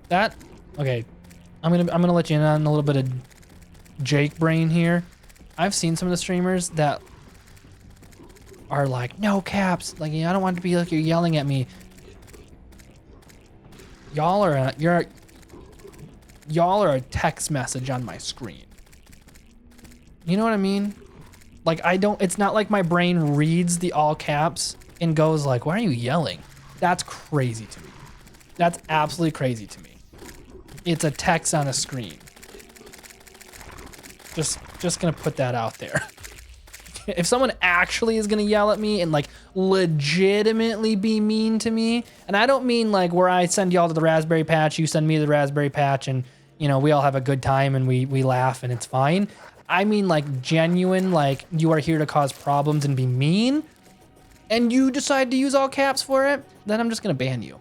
That, okay. I'm gonna let you in on a little bit of Jake brain here. I've seen some of the streamers that are like, no caps. Like, I don't want it to be like you're yelling at me. Y'all are a text message on my screen. You know what I mean? Like, it's not like my brain reads the all caps and goes like, why are you yelling? That's crazy to me. That's absolutely crazy to me. It's a text on a screen. Just gonna put that out there. If someone actually is gonna yell at me and like legitimately be mean to me, and I don't mean like where I send y'all to the raspberry patch, you send me to the raspberry patch, and you know, we all have a good time and we laugh and it's fine. I mean like genuine, like you are here to cause problems and be mean, and you decide to use all caps for it, then I'm just gonna ban you.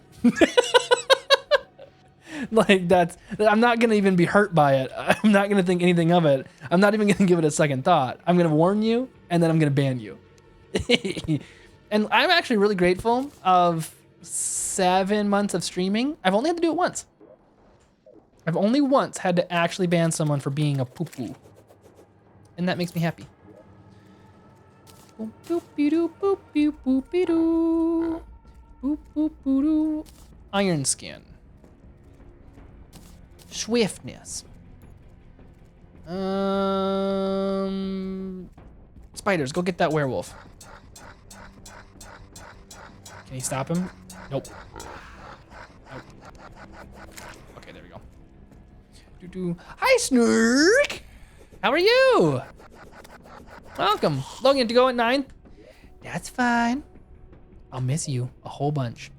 Like I'm not gonna even be hurt by it. I'm not gonna think anything of it. I'm not even gonna give it a second thought. I'm gonna warn you and then I'm gonna ban you. And I'm actually really grateful of 7 months of streaming. I've only had to do it once. I've only once had to actually ban someone for being a poo-poo. And that makes me happy. Boop, boop, doo, boop, boop, boop, doo. Boop, boop, doo. Iron skin. Swiftness. Spiders, go get that werewolf. Can you stop him? Nope. Nope. Okay, there we go. Doo-doo. Hi, Snurk! How are you? Welcome. Logan, to go at 9? That's fine. I'll miss you a whole bunch.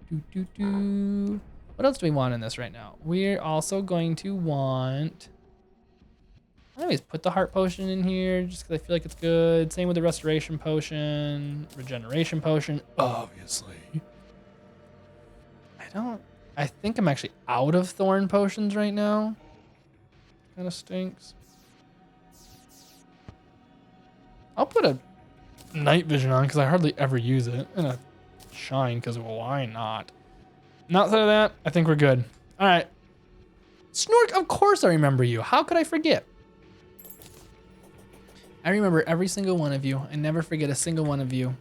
Doo-doo-doo. What else do we want in this right now? We're also going to want... I always put the heart potion in here just because I feel like it's good. Same with the restoration potion, regeneration potion, obviously. I think I'm actually out of thorn potions right now. Kind of stinks. I'll put a night vision on because I hardly ever use it. And a shine because why not? Outside of that, I think we're good. All right. Snork, of course I remember you. How could I forget? I remember every single one of you. I never forget a single one of you.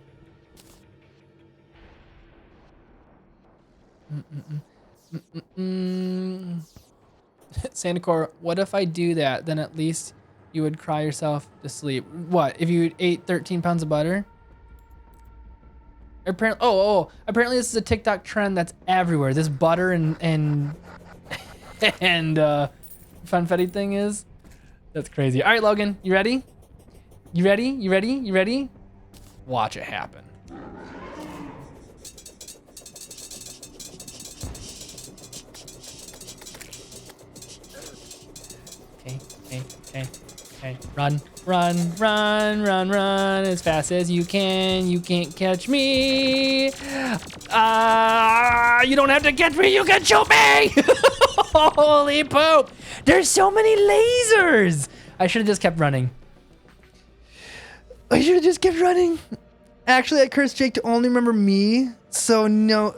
Sandacor, what if I do that? Then at least you would cry yourself to sleep. What, if you ate 13 pounds of butter? Apparently, apparently this is a TikTok trend that's everywhere. This butter and funfetti thing is. That's crazy. All right, Logan, you ready? You ready? You ready? You ready? Watch it happen. Okay. Run as fast as you can. You can't catch me. You don't have to catch me. You can shoot me. Holy poop. There's so many lasers. I should have just kept running. Actually, I cursed Jake to only remember me. So no,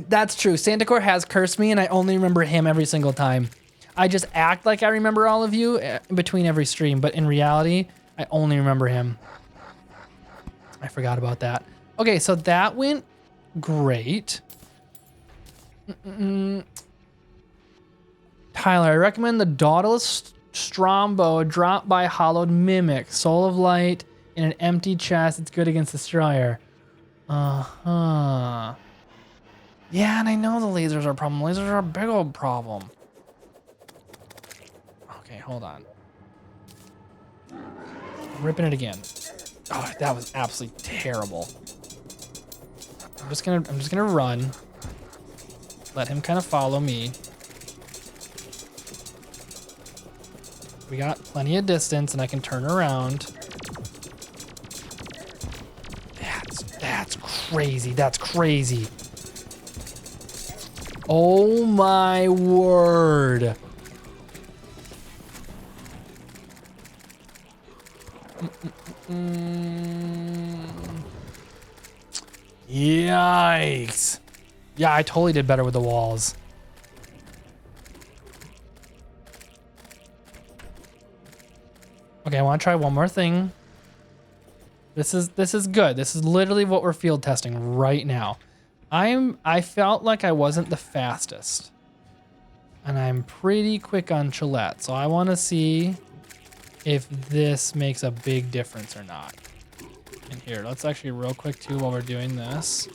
that's true. Santacor has cursed me and I only remember him every single time. I just act like I remember all of you in between every stream, but in reality, I only remember him. I forgot about that. Okay, so that went great. Tyler, I recommend the Dauntless Strombo, drop by Hollowed Mimic, Soul of Light in an empty chest. It's good against Destroyer. Uh-huh. Yeah, and I know the lasers are a problem. Lasers are a big old problem. Okay, hold on. I'm ripping it again. Oh, that was absolutely terrible. I'm just gonna run. Let him kind of follow me. We got plenty of distance and I can turn around. That's crazy. That's crazy. Oh my word. Yikes. Yeah, I totally did better with the walls. Okay, I want to try one more thing. This is good. This is literally what we're field testing right now. I felt like I wasn't the fastest. And I'm pretty quick on Chillette, so I want to see if this makes a big difference or not. And here, let's actually real quick too while we're doing this.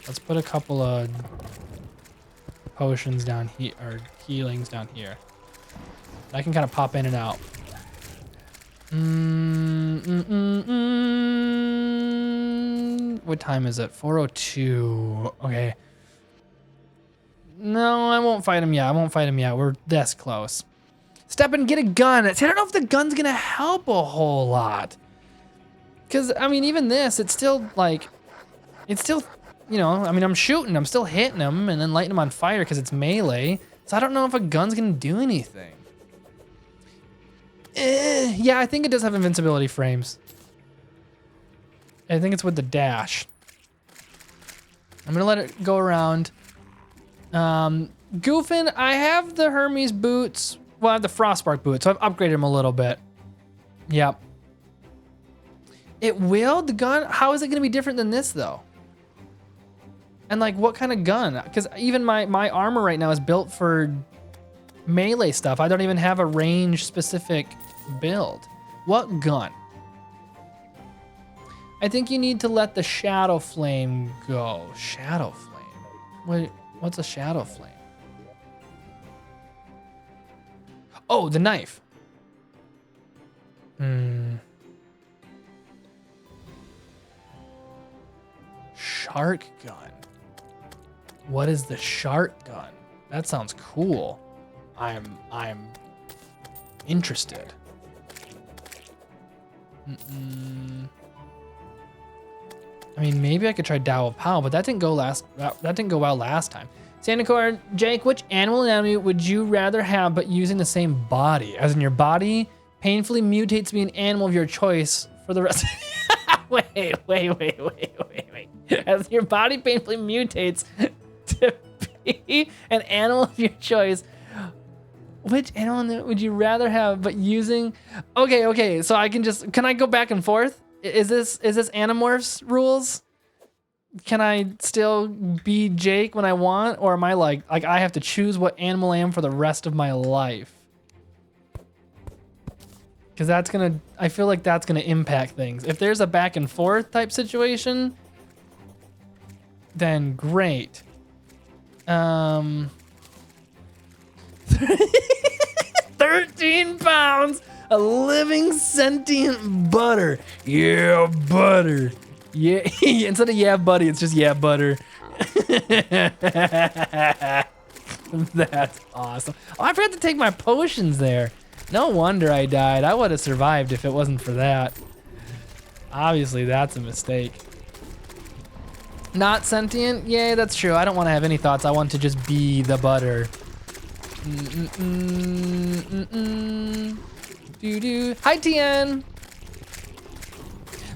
Let's put a couple of potions down here, or healings down here. I can kind of pop in and out. What time is it? 4:02. Okay. No, I won't fight him yet. I won't fight him yet. We're this close. Step and get a gun. See, I don't know if the gun's gonna help a whole lot. Cause I mean, even this, it's still like, it's still, you know, I mean, I'm shooting, I'm still hitting him and then lighting him on fire because it's melee. So I don't know if a gun's gonna do anything. Yeah, I think it does have invincibility frames. I think it's with the dash. I'm gonna let it go around. Goofin, I have the Hermes boots. Well, I have the Frostbark boots, so I've upgraded them a little bit. Yep. It will? The gun? How is it gonna be different than this though? And like, what kind of gun? Because even my armor right now is built for melee stuff. I don't even have a range specific build. What gun? I think you need to let the Shadow Flame go. Shadow Flame? Wait, what's a Shadow Flame? Oh, the knife. Shark gun. What is the shark gun? That sounds cool. I'm interested. I mean, maybe I could try Tao of Pow, but that didn't go well last time. Sandacore, Jake, which animal anatomy would you rather have but using the same body? As in your body painfully mutates to be an animal of your choice for the rest. Wait. As your body painfully mutates to be an animal of your choice, which animal would you rather have but using? Okay, so I can I go back and forth? Is this Animorphs rules? Can I still be Jake when I want, or am I like I have to choose what animal I am for the rest of my life? Because I feel like that's gonna impact things. If there's a back and forth type situation, then great. 13 pounds of living sentient butter. Yeah, butter. Yeah, instead of yeah, buddy, it's just yeah, butter. That's awesome. Oh, I forgot to take my potions there. No wonder I died. I would have survived if it wasn't for that. Obviously, that's a mistake. Not sentient? Yeah, that's true. I don't want to have any thoughts. I want to just be the butter. Hi, Tien.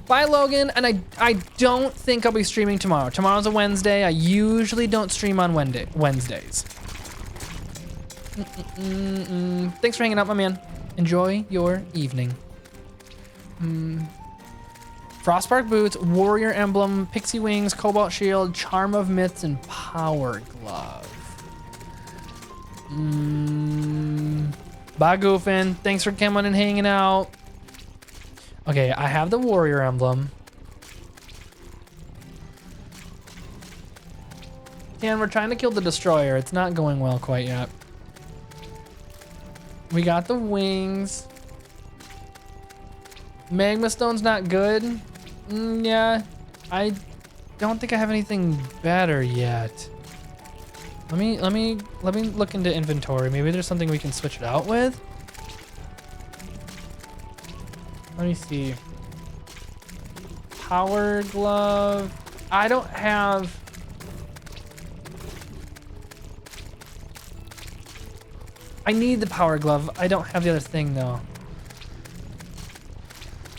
Bye, Logan. And I don't think I'll be streaming tomorrow. Tomorrow's a Wednesday. I usually don't stream on Wednesdays. Thanks for hanging out, my man. Enjoy your evening. Frostbark boots, warrior emblem, pixie wings, cobalt shield, charm of myths, and power glove. Bye, Goofin. Thanks for coming and hanging out. Okay, I have the warrior emblem. And we're trying to kill the destroyer. It's not going well quite yet. We got the wings. Magma stone's not good. Yeah, I don't think I have anything better yet. Let me look into inventory. Maybe there's something we can switch it out with. Let me see. Power glove. I don't have. I need the power glove. I don't have the other thing though.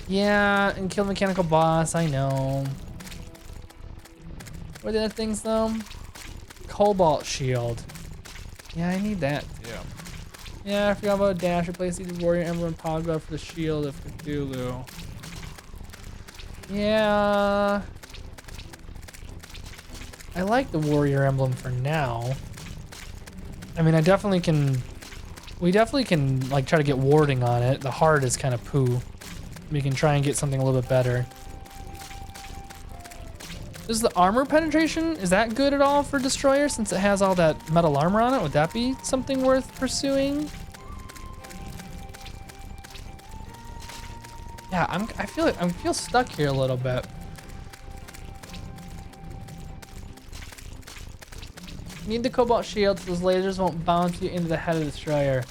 Yeah, and kill the mechanical boss. I know. What are the other things though? Cobalt shield. Yeah, I need that too. Yeah, I forgot about dash. Replace the warrior emblem and power glove for the shield of Cthulhu. Yeah. I like the warrior emblem for now. I mean, we definitely can like try to get warding on it. The heart is kind of poo. We can try and get something a little bit better. Is the armor penetration, is that good at all for Destroyer since it has all that metal armor on it? Would that be something worth pursuing? Yeah, I feel stuck here a little bit. Need the cobalt shield so those lasers won't bounce you into the head of the Destroyer.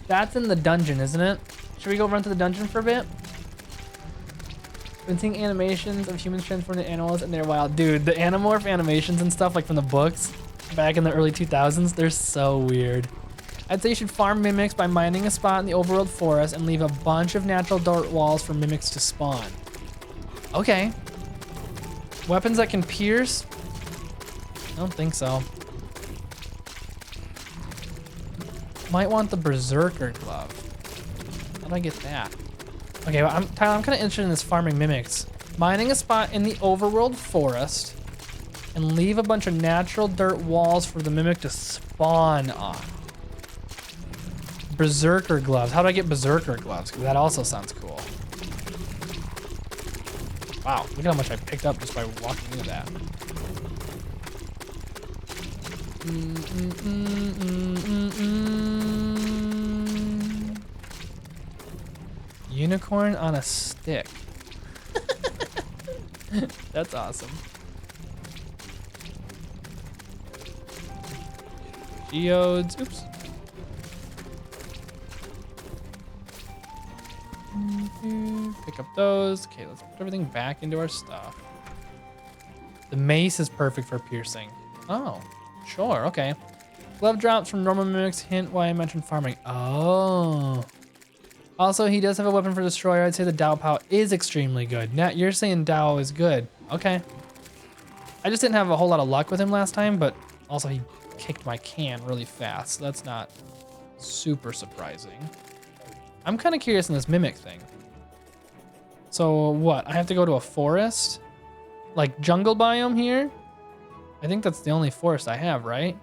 That's in the dungeon, isn't it? Should we go run to the dungeon for a bit? Been seeing animations of humans transforming into animals and they're wild. Dude, the Animorph animations and stuff like from the books back in the early 2000s, they're so weird. I'd say you should farm mimics by mining a spot in the overworld forest and leave a bunch of natural dirt walls for mimics to spawn. Okay. Weapons that can pierce? I don't think so. Might want the Berserker glove. How do I get that? Okay, well, Tyler, I'm kind of interested in this farming mimics. Mining a spot in the overworld forest and leave a bunch of natural dirt walls for the mimic to spawn on. Berserker gloves. How do I get Berserker gloves? Because that also sounds cool. Wow, look at how much I picked up just by walking into that. Unicorn on a stick. That's awesome. Geodes. Oops. Pick up those. Okay, let's put everything back into our stuff. The mace is perfect for piercing. Oh, sure. Okay. Glove drops from normal mimics. Hint why I mentioned farming. Oh. Also, he does have a weapon for Destroyer. I'd say the Dao Pow is extremely good. Nat, you're saying Dao is good. Okay. I just didn't have a whole lot of luck with him last time, but also he kicked my can really fast. So that's not super surprising. I'm kind of curious in this mimic thing. So what? I have to go to a forest? Like jungle biome here? I think that's the only forest I have, right?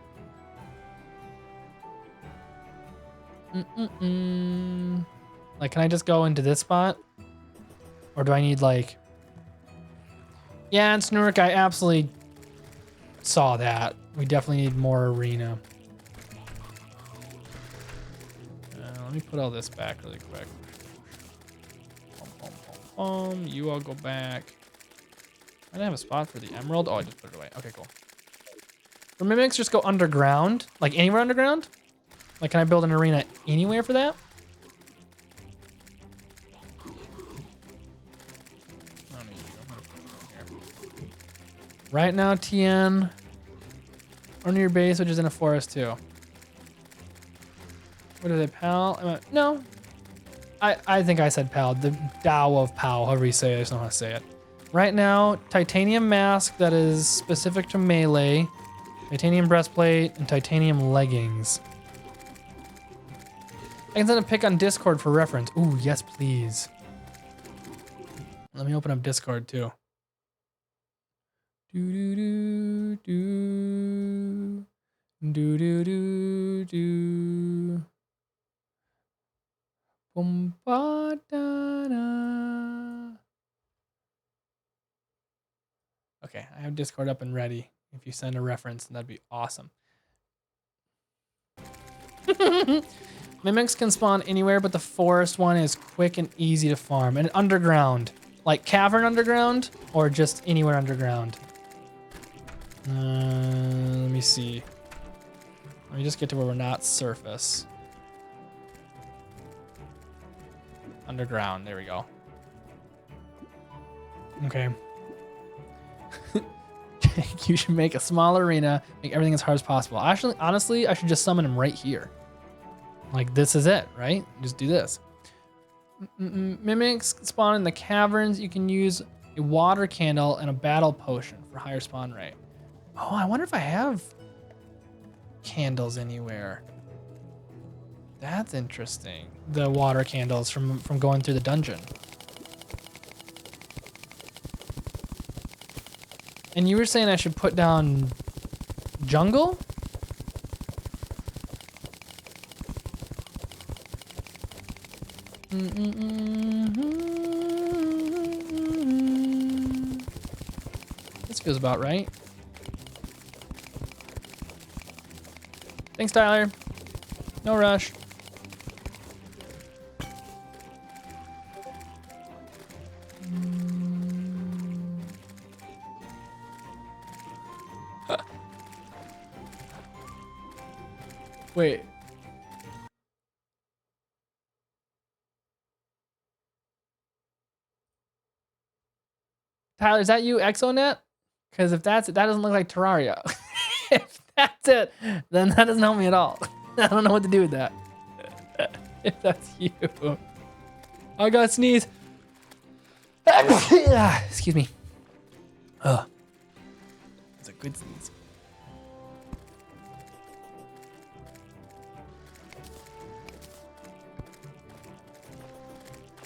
Like, can I just go into this spot? Or do I need like... Yeah, and Snoork, I absolutely saw that. We definitely need more arena. Let me put all this back really quick. You all go back. I didn't have a spot for the emerald. Oh, I just put it away. Okay, cool. For mimics, just go underground. Like anywhere underground? Like, can I build an arena anywhere for that? Right now, TN. Or near your base, which is in a forest too. What are they, pal? No. I think I said pal. The Dao of pal, however you say it. I just don't know how to say it. Right now, titanium mask that is specific to melee, titanium breastplate, and titanium leggings. I can send a pic on Discord for reference. Ooh, yes, please. Let me open up Discord too. Do do do do. Boom ba da da. Okay, I have Discord up and ready. If you send a reference, that'd be awesome. Mimics can spawn anywhere, but the forest one is quick and easy to farm. And underground, like cavern underground, or just anywhere underground. Let me see. Let me just get to where we're not surface. Underground, there we go. Okay. You should make a small arena, make everything as hard as possible. Actually, honestly, I should just summon him right here. Like this is it, right? Just do this. Mimics spawn in the caverns. You can use a water candle and a battle potion for higher spawn rate. Oh, I wonder if I have candles anywhere. That's interesting. The water candles from going through the dungeon. And you were saying I should put down jungle? This feels about right. Thanks, Tyler. No rush. Wait. Tyler, is that you, Exonet? Because if that's it, that doesn't look like Terraria. If that's it, then that doesn't help me at all. I don't know what to do with that. If that's you. I got sneeze. Excuse me. Ugh. It's a good sneeze.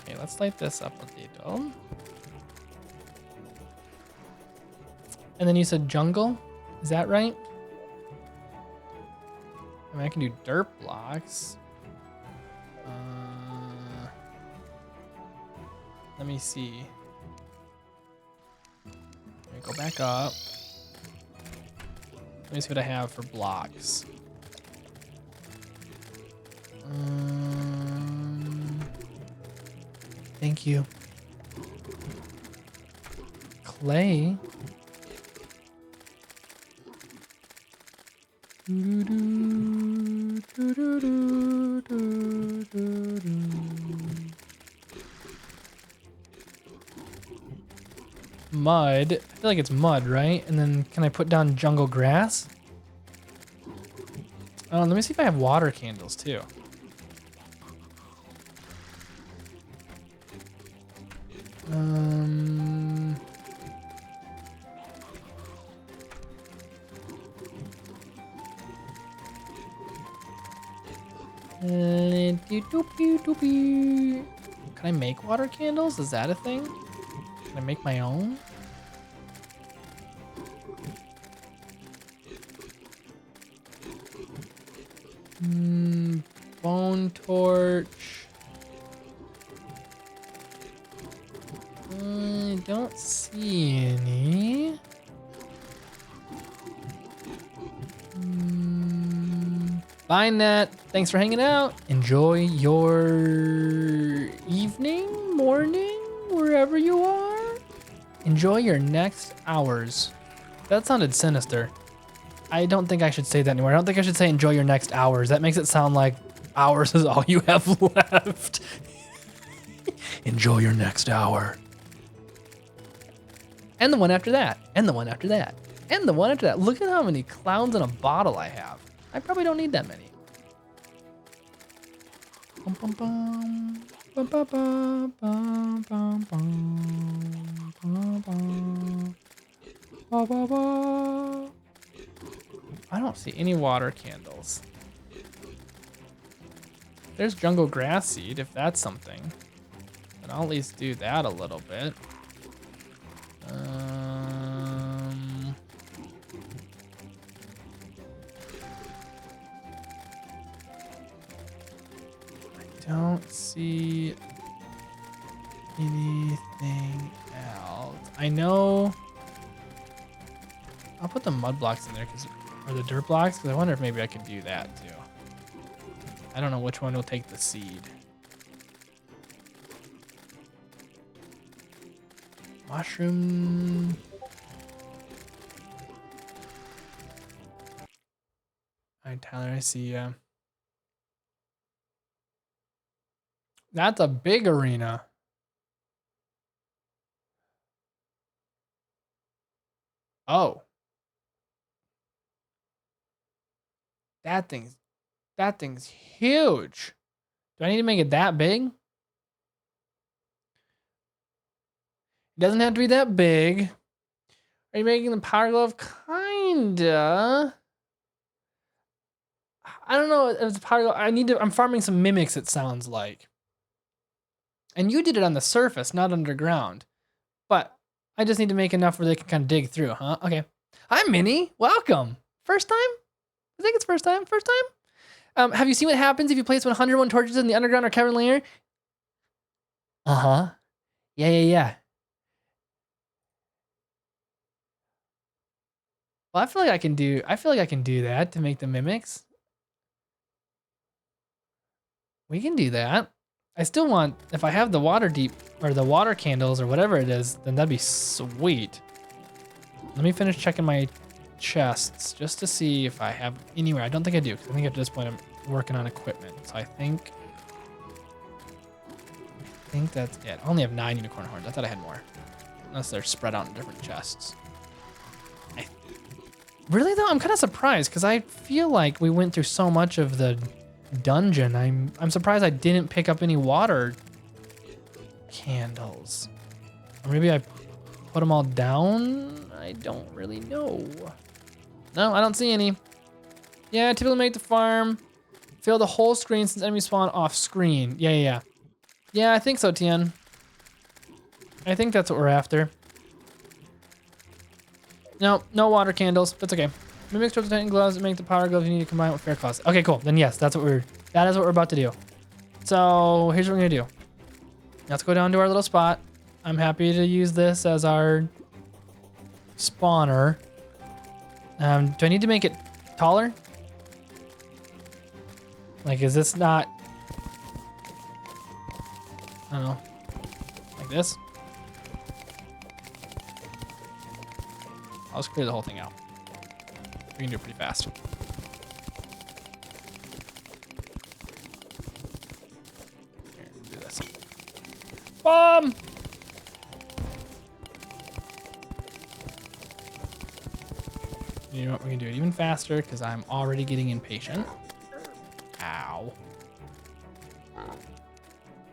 Okay, let's light this up a little. And then you said jungle? Is that right? I mean, I can do dirt blocks. Let me see. Let me go back up. Let me see what I have for blocks. Thank you. Clay. Mud. I feel like it's mud, right? And then can I put down jungle grass? Oh, let me see if I have water candles too. Can I make water candles? Is that a thing? Can I make my own? Bone torch. I don't see any. Bye, Net. Thanks for hanging out. Enjoy your evening, morning, wherever you are. Enjoy your next hours. That sounded sinister. I don't think I should say that anymore. I don't think I should say enjoy your next hours. That makes it sound like hours is all you have left. Enjoy your next hour. And the one after that. And the one after that. And the one after that. Look at how many clowns in a bottle I have. I probably don't need that many. Bum, bum, bum. Bum, bum, bum, bum, bum, bum, bum, bum. Ba, ba, ba. I don't see any water candles. There's jungle grass seed, if that's something. Then I'll at least do that a little bit. don't see anything else. I know. I'll put the mud blocks in there or the dirt blocks, because I wonder if maybe I can do that too. I don't know which one will take the seed. Mushroom. All right, Tyler, I see ya. That's a big arena. Oh. That thing's huge. Do I need to make it that big? It doesn't have to be that big. Are you making the power glove? Kinda. I don't know if it's power glove. I'm farming some mimics, it sounds like. And you did it on the surface, not underground. But I just need to make enough where they can kind of dig through, huh? Okay. Hi, Minnie. Welcome. First time? I think it's first time. First time? Have you seen what happens if you place 101 torches in the underground or cavern layer? Uh-huh. Yeah. Well, I feel like I can do that to make the mimics. We can do that. I still want, if I have the water deep or the water candles or whatever it is, then that'd be sweet. Let me finish checking my chests just to see if I have anywhere. I don't think I do, because I think at this point I'm working on equipment. So I think that's it. I only have 9 unicorn horns. I thought I had more. Unless they're spread out in different chests. Really though, I'm kind of surprised because I feel like we went through so much of the dungeon. I'm surprised I didn't pick up any water candles. Or maybe I put them all down? I don't really know. No, I don't see any. Yeah, I typically make the farm. Fill the whole screen since enemies spawn off screen. Yeah. Yeah, I think so, Tien. I think that's what we're after. No water candles. That's okay. Mimics towards the Titan gloves and make the power gloves you need to combine with fair claws. Okay, cool. Then yes, that is what we're about to do. So here's what we're gonna do. Let's go down to our little spot. I'm happy to use this as our spawner. Do I need to make it taller? Like, is this not? I don't know. Like this? I'll just clear the whole thing out. We can do it pretty fast. Here, do this. Bomb! You know what? We can do it even faster because I'm already getting impatient. Ow.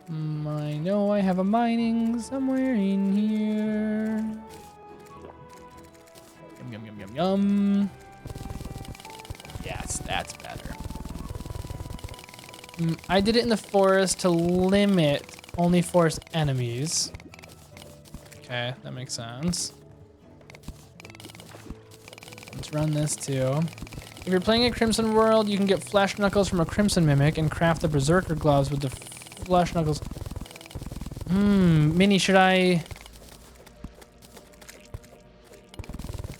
I know I have a mining somewhere in here. Yum. Yes, that's better. I did it in the forest to limit only forest enemies. Okay, that makes sense. Let's run this too. If you're playing a Crimson World, you can get flesh knuckles from a Crimson Mimic and craft the Berserker gloves with the flesh knuckles. Minnie, should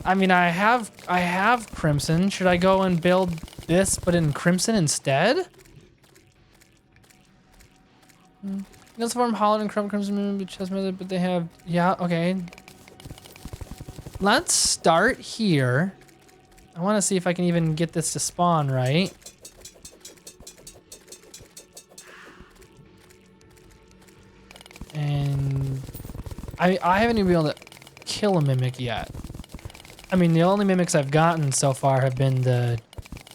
I mean, I have Crimson. Should I go and build this, but in Crimson instead? Let's farm Holland and Crimson chest method, but they have, yeah, okay. Let's start here. I want to see if I can even get this to spawn right. And I haven't even been able to kill a mimic yet. I mean, the only mimics I've gotten so far have been the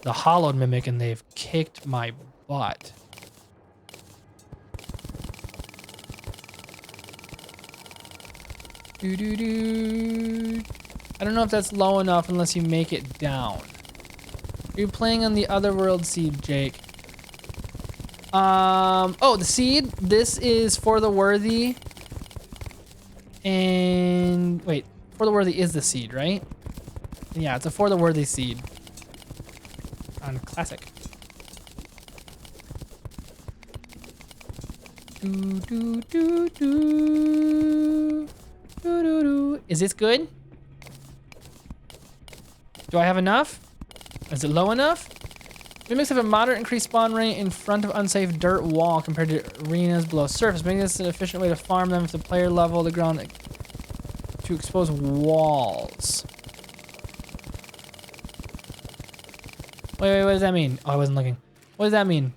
hollowed mimic, and they've kicked my butt. I don't know if that's low enough unless you make it down. Are you playing on the Otherworld seed, Jake? Oh, the seed. This is for the worthy. And wait, for the worthy is the seed, right? Yeah, it's a for the worthy seed on classic. Do, do, do, do. Do, do, do. Is this good? Do I have enough? Is it low enough? Mimics have a moderate increased spawn rate in front of unsafe dirt wall compared to arenas below surface, making this an efficient way to farm them if the player level the ground to expose walls. Wait, what does that mean? Oh, I wasn't looking. What does that mean?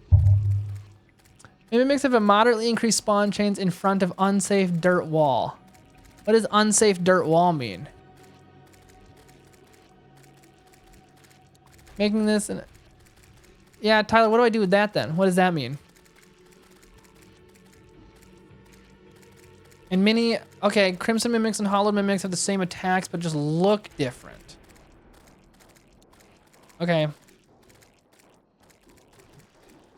Mimics have a moderately increased spawn chains in front of unsafe dirt wall. What does unsafe dirt wall mean? Making this an... Yeah, Tyler, what do I do with that then? What does that mean? And mini... Okay, Crimson Mimics and Hollow Mimics have the same attacks, but just look different. Okay.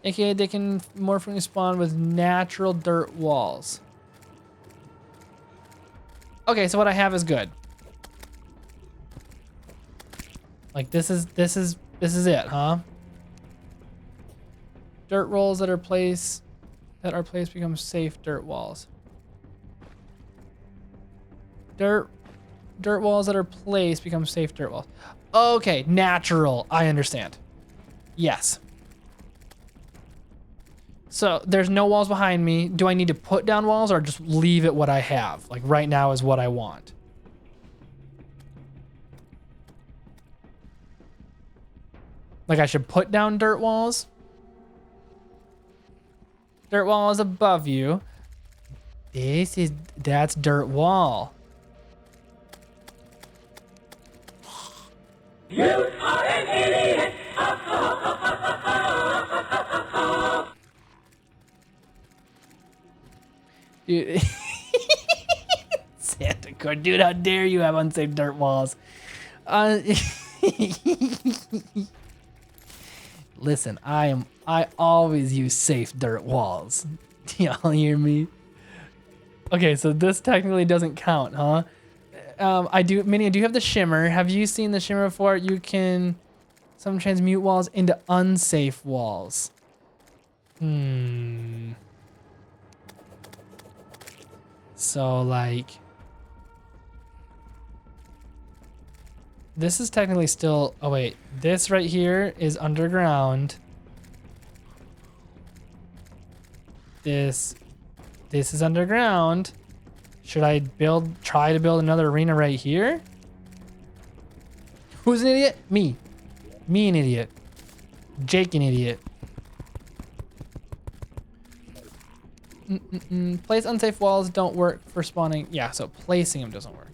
AKA they can more frequently spawn with natural dirt walls. Okay, so what I have is good. Like this is it, huh? Dirt walls that are placed become safe dirt walls. Dirt walls that are placed become safe dirt walls. Okay, natural. I understand. Yes. So there's no walls behind me. Do I need to put down walls or just leave it what I have? Like right now is what I want. Like I should put down dirt walls? Dirt wall is above you. That's dirt wall. You are an idiot. Dude. Santa Claus, dude, how dare you have unsafe dirt walls? Listen, I always use safe dirt walls. Do y'all hear me? Okay, so this technically doesn't count, huh? Minnie, I do have the shimmer. Have you seen the shimmer before? You can some transmute walls into unsafe walls. So like, this is technically still, oh wait, this right here is underground. This is underground. Should I try to build another arena right here? Who's an idiot? Me. Me an idiot. Jake an idiot. Place unsafe walls don't work for spawning. Yeah, so placing them doesn't work.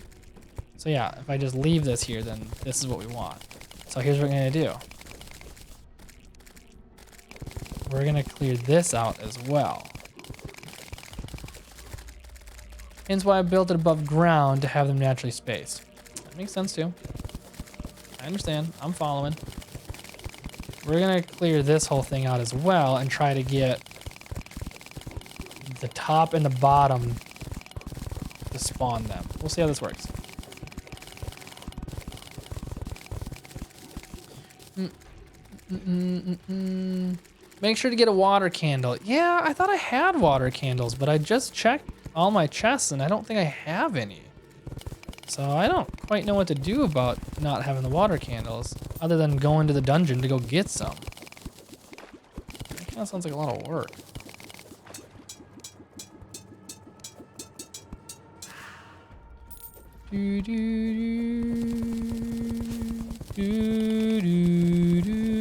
So yeah, if I just leave this here, then this is what we want. So here's what we're gonna do. We're gonna clear this out as well. Hence why I built it above ground to have them naturally spaced. That makes sense too. I understand, I'm following. We're gonna clear this whole thing out as well and try to get the top and the bottom to spawn them. We'll see how this works. Make sure to get a water candle. Yeah, I thought I had water candles, but I just checked all my chests and I don't think I have any. So I don't quite know what to do about not having the water candles, other than going to the dungeon to go get some. That kind of sounds like a lot of work. Do, do, do, do, do, do,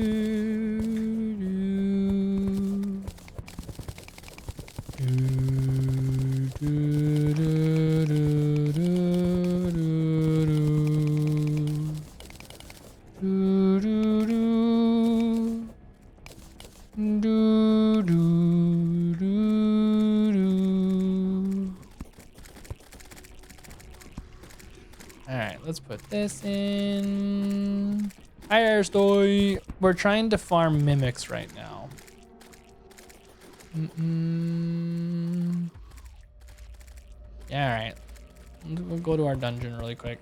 let's put this in. Hi, Stoy. We're trying to farm mimics right now. Yeah, all right. We'll go to our dungeon really quick.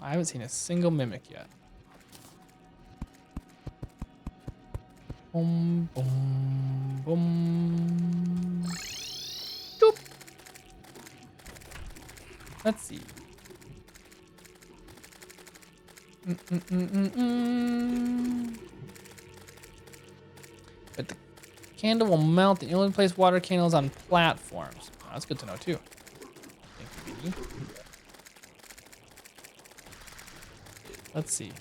I haven't seen a single mimic yet. Boom, boom, boom. Doop. Let's see. But the candle will melt. You only place water candles on platforms. Oh, that's good to know too. Thank you. Let's see.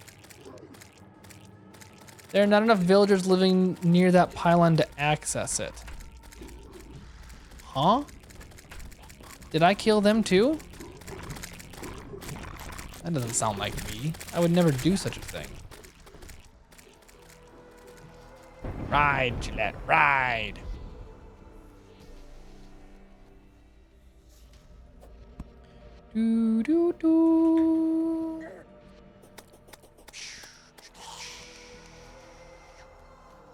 There are not enough villagers living near that pylon to access it. Huh? Did I kill them too? That doesn't sound like me. I would never do such a thing. Ride, Gillette, ride. Do do do.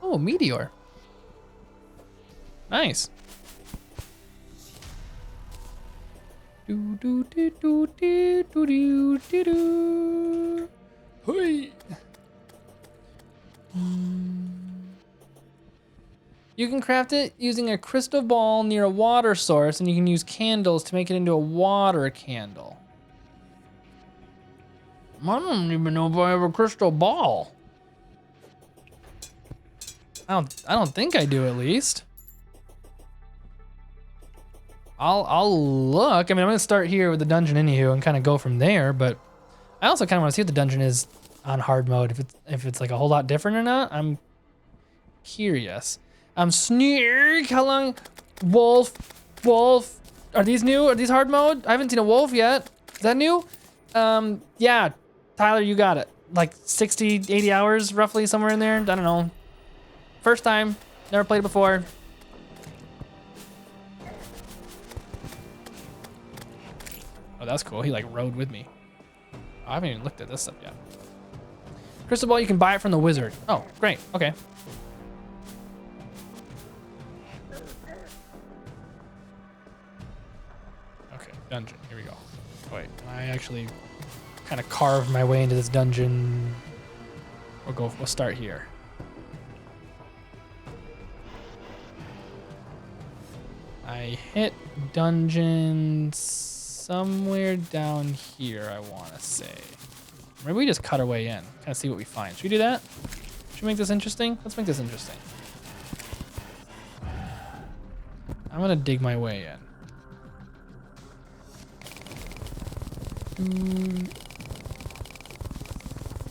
Oh, meteor. Nice. Do do do do do do do do do. Hey. You can craft it using a crystal ball near a water source, and you can use candles to make it into a water candle. I don't even know if I have a crystal ball. I don't think I do, at least. I'll look. I mean, I'm gonna start here with the dungeon anywho and kind of go from there, but I also kind of want to see what the dungeon is on hard mode. If it's like a whole lot different or not. I'm curious. Sneak. How long? Wolf. Are these new? Are these hard mode? I haven't seen a wolf yet. Is that new? Yeah. Tyler, you got it. Like 60, 80 hours roughly, somewhere in there. I don't know. First time. Never played before. Oh, that's cool. He like rode with me. I haven't even looked at this stuff yet. Crystal ball, you can buy it from the wizard. Oh, great. Okay. Okay, dungeon. Here we go. Wait, I actually kind of carved my way into this dungeon. We'll start here. I hit dungeon somewhere down here, I want to say. Maybe we just cut our way in, kind of see what we find. Should we do that? Should we make this interesting? Let's make this interesting. I'm gonna dig my way in.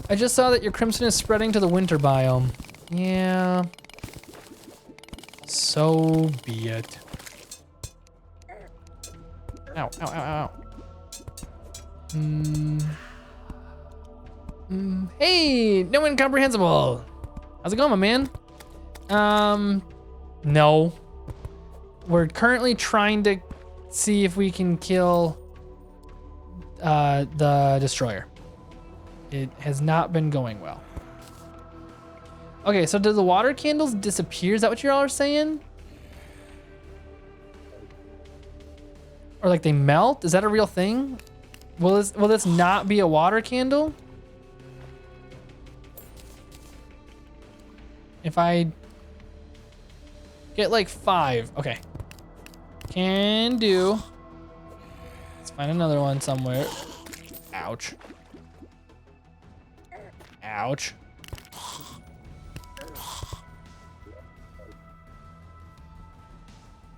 I just saw that your crimson is spreading to the winter biome. Yeah. So be it. Ow, ow, ow, ow. Hey, no incomprehensible. How's it going, my man? No. We're currently trying to see if we can kill the destroyer. It has not been going well. Okay, so do the water candles disappear? Is that what you all are saying? Or like they melt? Is that a real thing? Will this not be a water candle? If I get like 5, okay. Can do. Let's find another one somewhere. Ouch. Ouch.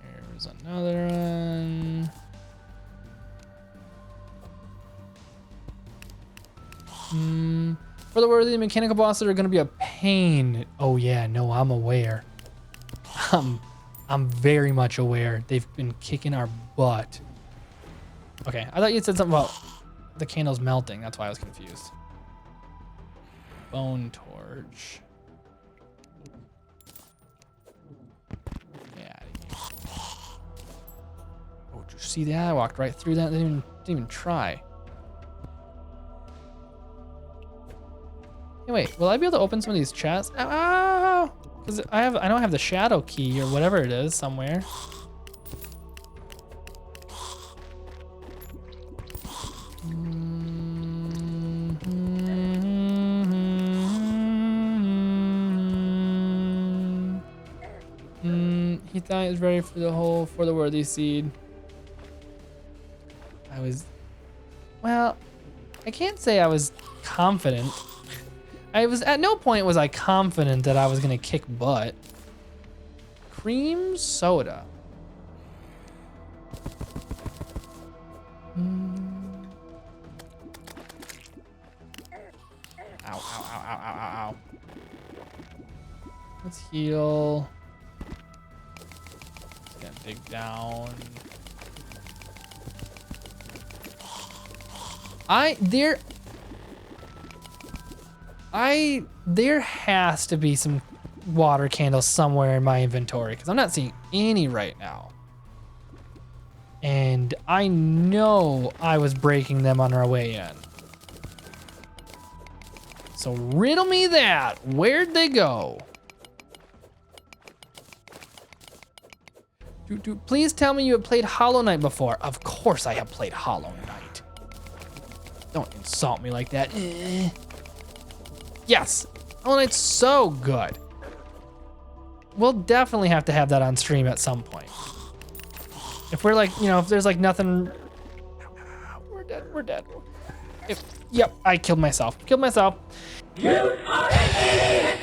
Here's another one. For the worthy mechanical bosses are gonna be a pain. Oh yeah, no, I'm aware. I'm very much aware. They've been kicking our butt. Okay, I thought you said something about the candles melting. That's why I was confused. Bone torch. Get out of here. Oh, did you see that? I walked right through that. Didn't even try. Hey, wait, will I be able to open some of these chests? Ow! Because I know I have the shadow key or whatever it is somewhere. thought he was ready for the worthy seed. Well, I can't say I was confident. At no point was I confident that I was gonna kick butt. Cream soda. Ow, ow, ow, ow, ow, ow, ow. Let's heal. Gonna dig down. There has to be some water candles somewhere in my inventory because I'm not seeing any right now. And I know I was breaking them on our way in. So riddle me that. Where'd they go? Please tell me you have played Hollow Knight before. Of course I have played Hollow Knight. Don't insult me like that. Yes, Hollow Knight's so good. We'll definitely have to have that on stream at some point. If we're like, if there's like nothing, we're dead. Yep, I killed myself. You are an idiot.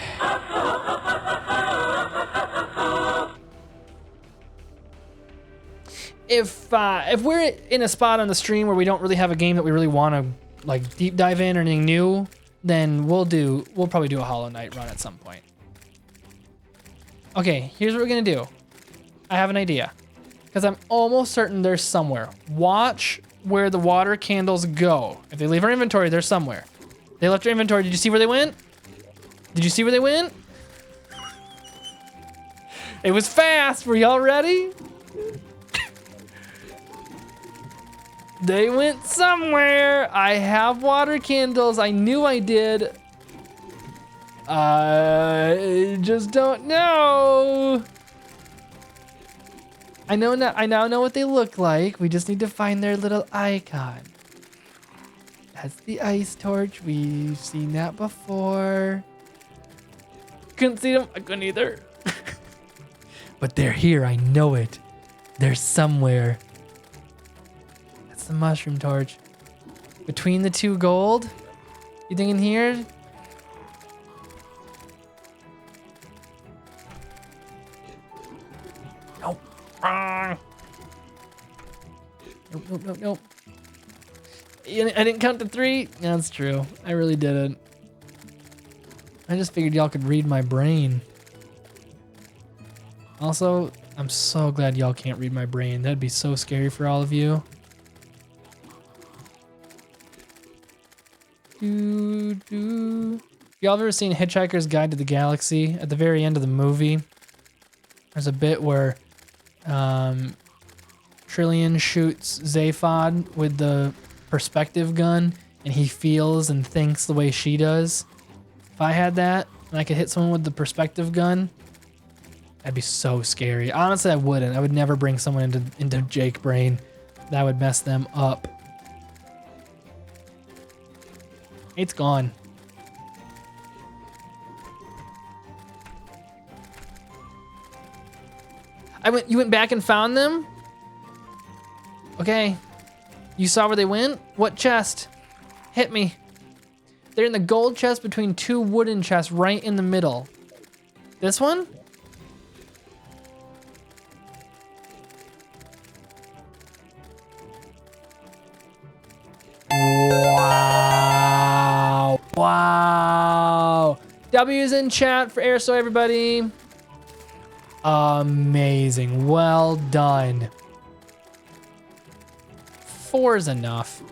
If we're in a spot on the stream where we don't really have a game that we really want to like deep dive in or anything new, then we'll probably do a Hollow Knight run at some point. Okay, here's what we're gonna do. I have an idea. Because I'm almost certain they're somewhere. Watch where the water candles go. If they leave our inventory, they're somewhere. They left our inventory. Did you see where they went? It was fast. Were y'all ready? They went somewhere. I have water candles. I knew I did. I just don't know. I now know what they look like. We just need to find their little icon. That's the ice torch. We've seen that before. Couldn't see them. I couldn't either. But they're here. I know it. They're somewhere. That's the mushroom torch. Between the two gold? You think in here? Nope. Nope. I didn't count to 3. Yeah, that's true. I really didn't. I just figured y'all could read my brain. Also, I'm so glad y'all can't read my brain. That'd be so scary for all of you. Y'all ever seen Hitchhiker's Guide to the Galaxy? At the very end of the movie, there's a bit where Trillian shoots Zaphod with the perspective gun, and he feels and thinks the way she does. If I had that, and I could hit someone with the perspective gun, that'd be so scary. Honestly, I wouldn't. I would never bring someone into Jake Brain. That would mess them up. It's gone. You went back and found them? Okay. You saw where they went? What chest? Hit me. They're in the gold chest between 2 wooden chests right in the middle. This one? Wow. W's in chat for Airso, everybody. Amazing. Well done. 4 is enough.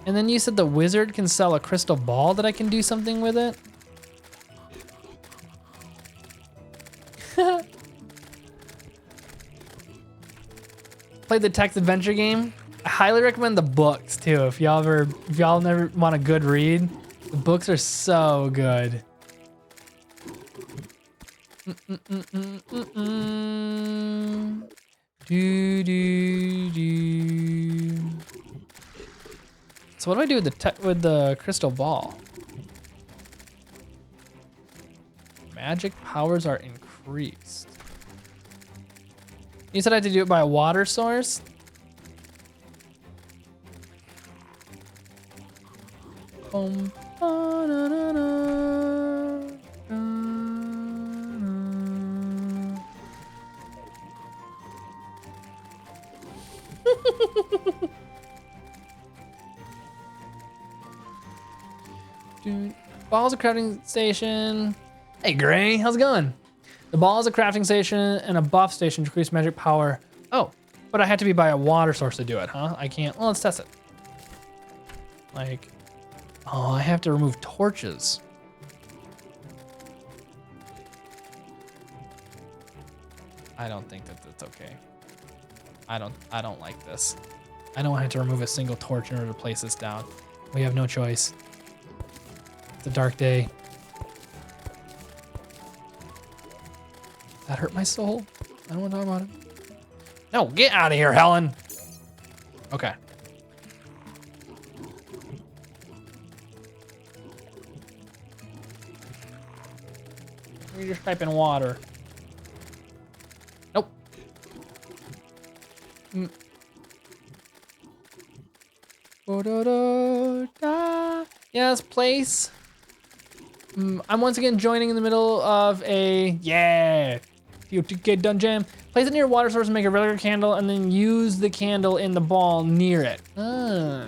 And then you said the wizard can sell a crystal ball that I can do something with it? Played the text adventure game. I highly recommend the books too. If y'all never want a good read, the books are so good. So what do I do with the crystal ball? Magic powers are increased. priest. You said I had to do it by a water source? Dude, ball's a crafting station. Hey Gray, how's it going? The ball is a crafting station and a buff station to increase magic power. Oh, but I had to be by a water source to do it, huh? I can't, well, let's test it. Like, oh, I have to remove torches. I don't think that that's okay. I don't like this. I don't have to remove a single torch in order to place this down. We have no choice. It's a dark day. That hurt my soul. I don't want to talk about it. No, get out of here, Helen. Okay. We just type in water. Nope. Yes, place. I'm once again joining in the middle of a, yeah, POTK dungeon. Place it near a water source and make a regular candle and then use the candle in the ball near it. I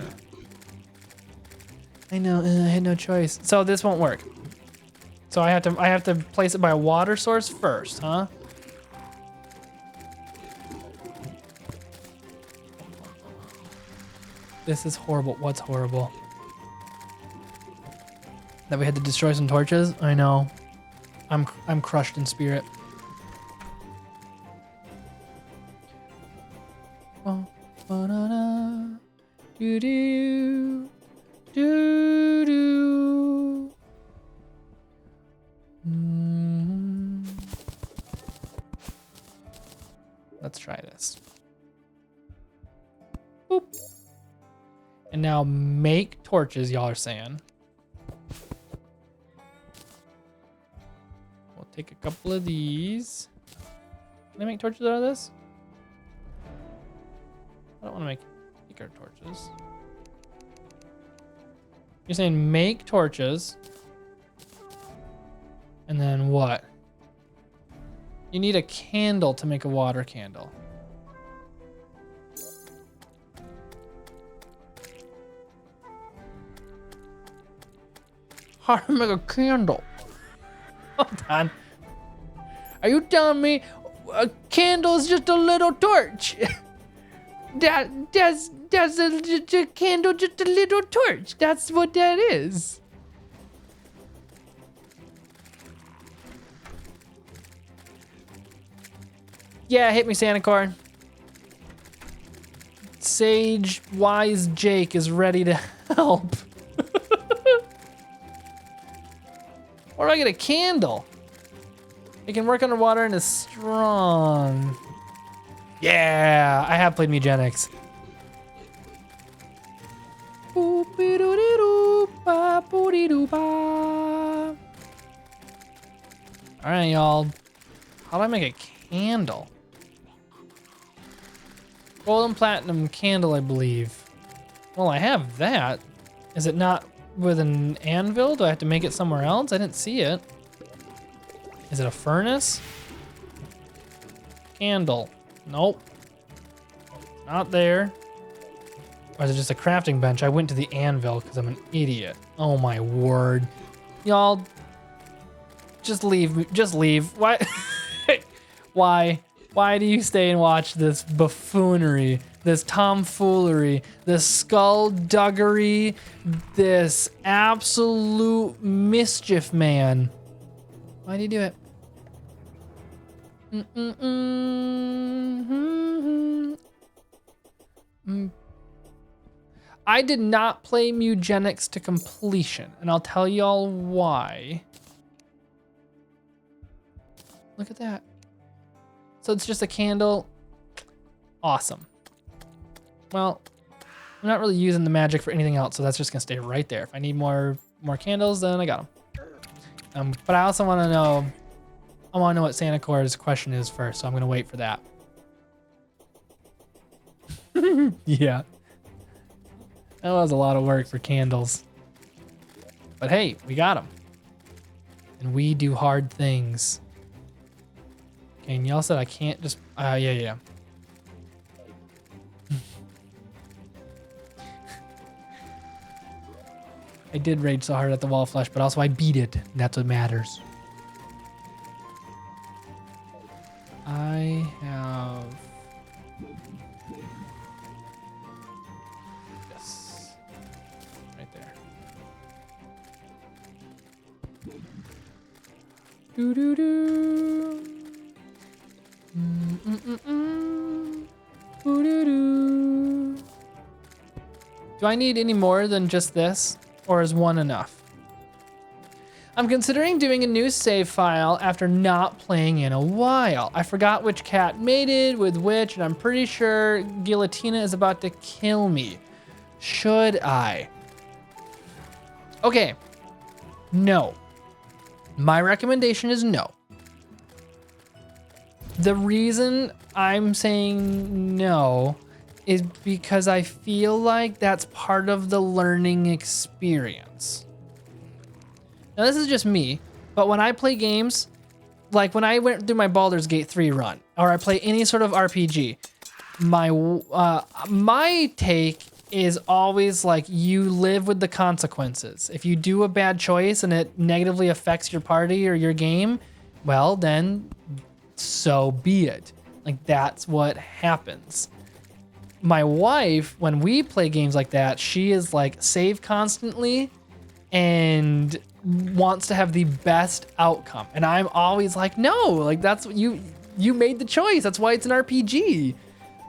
know, I had no choice. So this won't work. So I have to place it by a water source first, huh? This is horrible. What's horrible? That we had to destroy some torches? I know. I'm crushed in spirit. Do-do, do-do. Let's try this. Boop. And now make torches, y'all are saying. We'll take a couple of these. Can I make torches out of this? I don't want to make bigger torches. You're saying make torches. And then what? You need a candle to make a water candle. How to make a candle? Hold on. Are you telling me a candle is just a little torch? That's a candle, just a little torch. That's what that is. Yeah, hit me, Santa Corn. Sage Wise Jake is ready to help. Where do I get a candle? It can work underwater and is strong. Yeah, I have played Mugenics. All right, y'all. How do I make a candle? Gold and platinum candle, I believe. Well, I have that. Is it not with an anvil? Do I have to make it somewhere else? I didn't see it. Is it a furnace? Candle. Nope. Not there. Or is it just a crafting bench? I went to the anvil because I'm an idiot. Oh my word. Y'all, just leave. Just leave. Why? Why? Why do you stay and watch this buffoonery, this tomfoolery, this skullduggery, this absolute mischief, man? Why do you do it? I did not play Mugenics to completion, and I'll tell y'all why. Look at that. So it's just a candle. Awesome. Well, I'm not really using the magic for anything else, so that's just gonna stay right there. If I need more candles, then I got them. But I also want to know I want to know what Santa Claus's question is first, so I'm going to wait for that. Yeah. That was a lot of work for candles. But hey, we got them. And we do hard things. Okay, and y'all said I can't just... yeah. I did rage so hard at the wall flush, but also I beat it. And that's what matters. I have... Yes. Right there. Doo-doo-doo. Doo-doo-doo. Do I need any more than just this? Or is one enough? I'm considering doing a new save file after not playing in a while. I forgot which cat mated with which, and I'm pretty sure Guillotina is about to kill me. Should I? Okay. No. My recommendation is no. The reason I'm saying no is because I feel like that's part of the learning experience. Now, this is just me, but when I play games, like when I went through my Baldur's Gate 3 run, or I play any sort of RPG, my take is always like you live with the consequences. If you do a bad choice and it negatively affects your party or your game, well, then so be it. Like, that's what happens. My wife, when we play games like that, she is like save constantly and wants to have the best outcome. And I'm always like, no, like that's what you made the choice. That's why it's an RPG.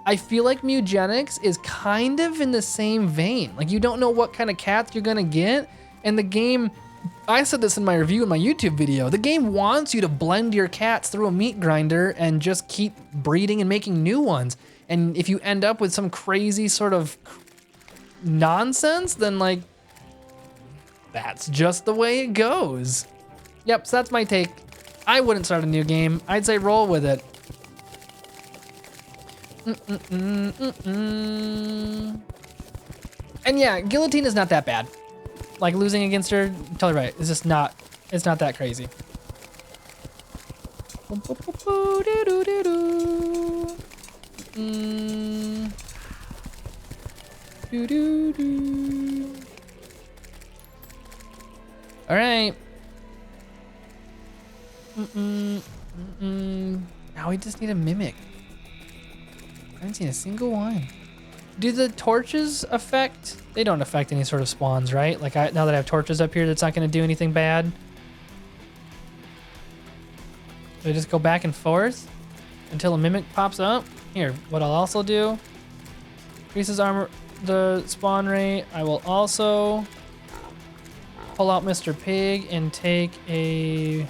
I feel like Mugenics is kind of in the same vein. Like, you don't know what kind of cats you're gonna get. And the game, I said this in my review in my YouTube video, the game wants you to blend your cats through a meat grinder and just keep breeding and making new ones. And if you end up with some crazy sort of nonsense, then like, that's just the way it goes. Yep, so that's my take. I wouldn't start a new game. I'd say roll with it. And yeah, Guillotine is not that bad. Like, losing against her, totally right. It's just not, it's not that crazy. All right. Now we just need a mimic. I haven't seen a single one. Do the torches affect? They don't affect any sort of spawns, right? Like, now that I have torches up here, that's not going to do anything bad. They just go back and forth until a mimic pops up. Here, what I'll also do, increases armor, the spawn rate. I will also pull out Mr. Pig and take a...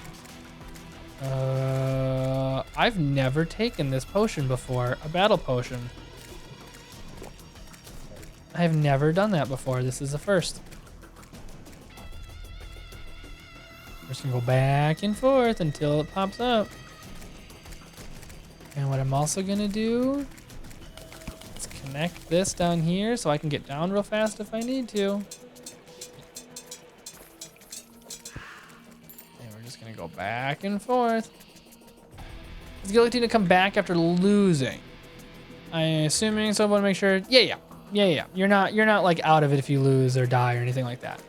I've never taken this potion before, a battle potion. I have never done that before. This is the first. I'm just gonna go back and forth until it pops up. And what I'm also gonna do is connect this down here so I can get down real fast if I need to. And we're just gonna go back and forth. Is Guillotine to come back after losing? I'm assuming, so I want to make sure. Yeah. You're not like out of it if you lose or die or anything like that.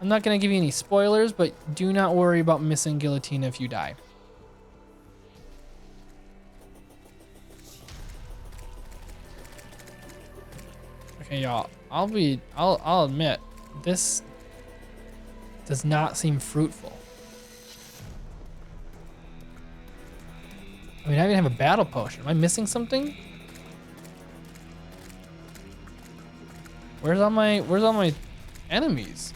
I'm not gonna give you any spoilers, but do not worry about missing Guillotine if you die. Okay, y'all. I'll admit, this does not seem fruitful. I mean, I even have a battle potion. Am I missing something? Where's all my enemies?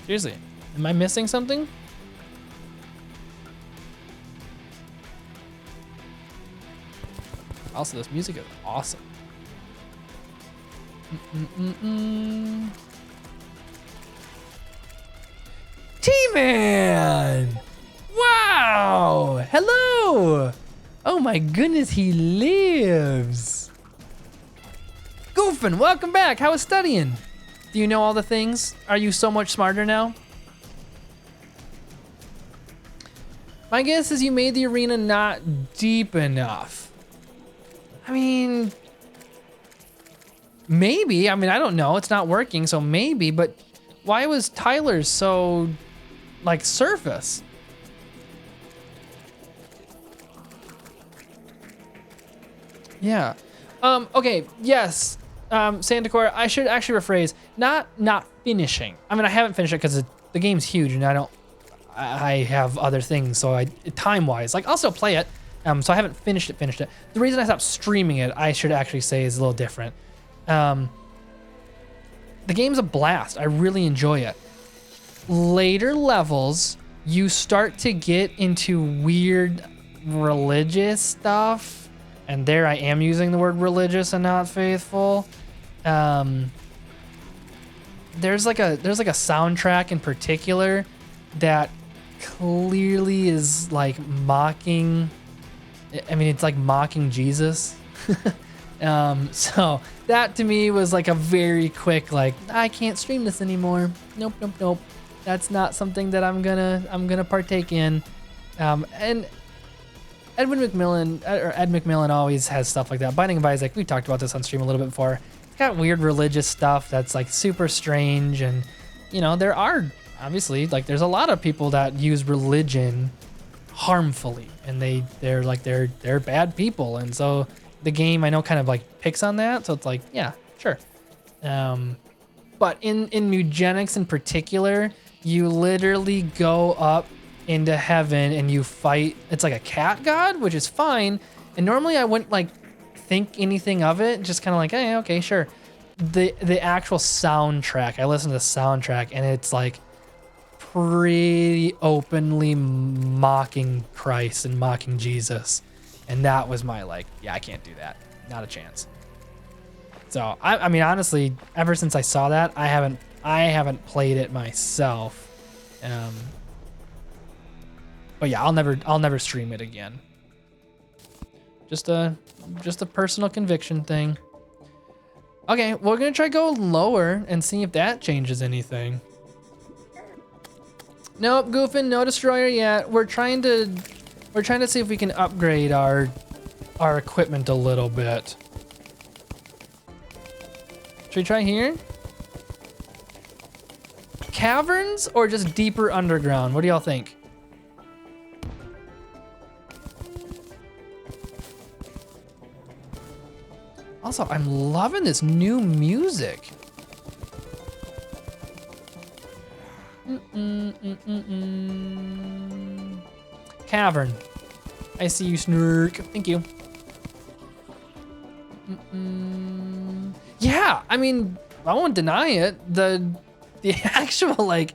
Seriously, am I missing something? Also, this music is awesome. T-Man! Wow! Hello! Oh my goodness, he lives. Goofin, welcome back. How was studying? Do you know all the things? Are you so much smarter now? My guess is you made the arena not deep enough. I mean, maybe. I mean, I don't know. It's not working, so maybe. But why was Tyler's so, like, surface? Yeah. Okay, yes. Santacor, I should actually rephrase. Not finishing. I mean, I haven't finished it because the game's huge and I have other things, so time-wise, like, I'll still play it. So I haven't finished it. The reason I stopped streaming it, I should actually say, is a little different. The game's a blast. I really enjoy it. Later levels, you start to get into weird religious stuff. And there I am using the word religious and not faithful. There's like a soundtrack in particular that clearly is like mocking. I mean, it's like mocking Jesus. So that to me was like a very quick, like, I can't stream this anymore. Nope. That's not something that I'm gonna partake in. And Ed McMillan always has stuff like that. Binding of Isaac, we talked about this on stream a little bit before. It's got weird religious stuff that's like super strange, and you know, there are obviously, like, there's a lot of people that use religion harmfully, and they're bad people, and so the game, I know, kind of like picks on that. So it's like, yeah, sure. But in Mugenics in particular, you literally go up into heaven and you fight. It's like a cat god, which is fine. And normally I wouldn't like think anything of it, just kind of like, hey, okay, sure. The actual soundtrack, I listen to the soundtrack and it's like pretty openly mocking Christ and mocking Jesus. And that was my like, yeah, I can't do that. Not a chance. So I mean, honestly, ever since I saw that, I haven't played it myself. But yeah, I'll never stream it again. Just a personal conviction thing. Okay, we're gonna try go lower and see if that changes anything. Nope, Goofin, no destroyer yet. We're trying to see if we can upgrade our equipment a little bit. Should we try here? Caverns or just deeper underground? What do y'all think? Also, I'm loving this new music. Cavern. I see you, Snurk. Thank you. Yeah, I mean, I won't deny it. The actual, like,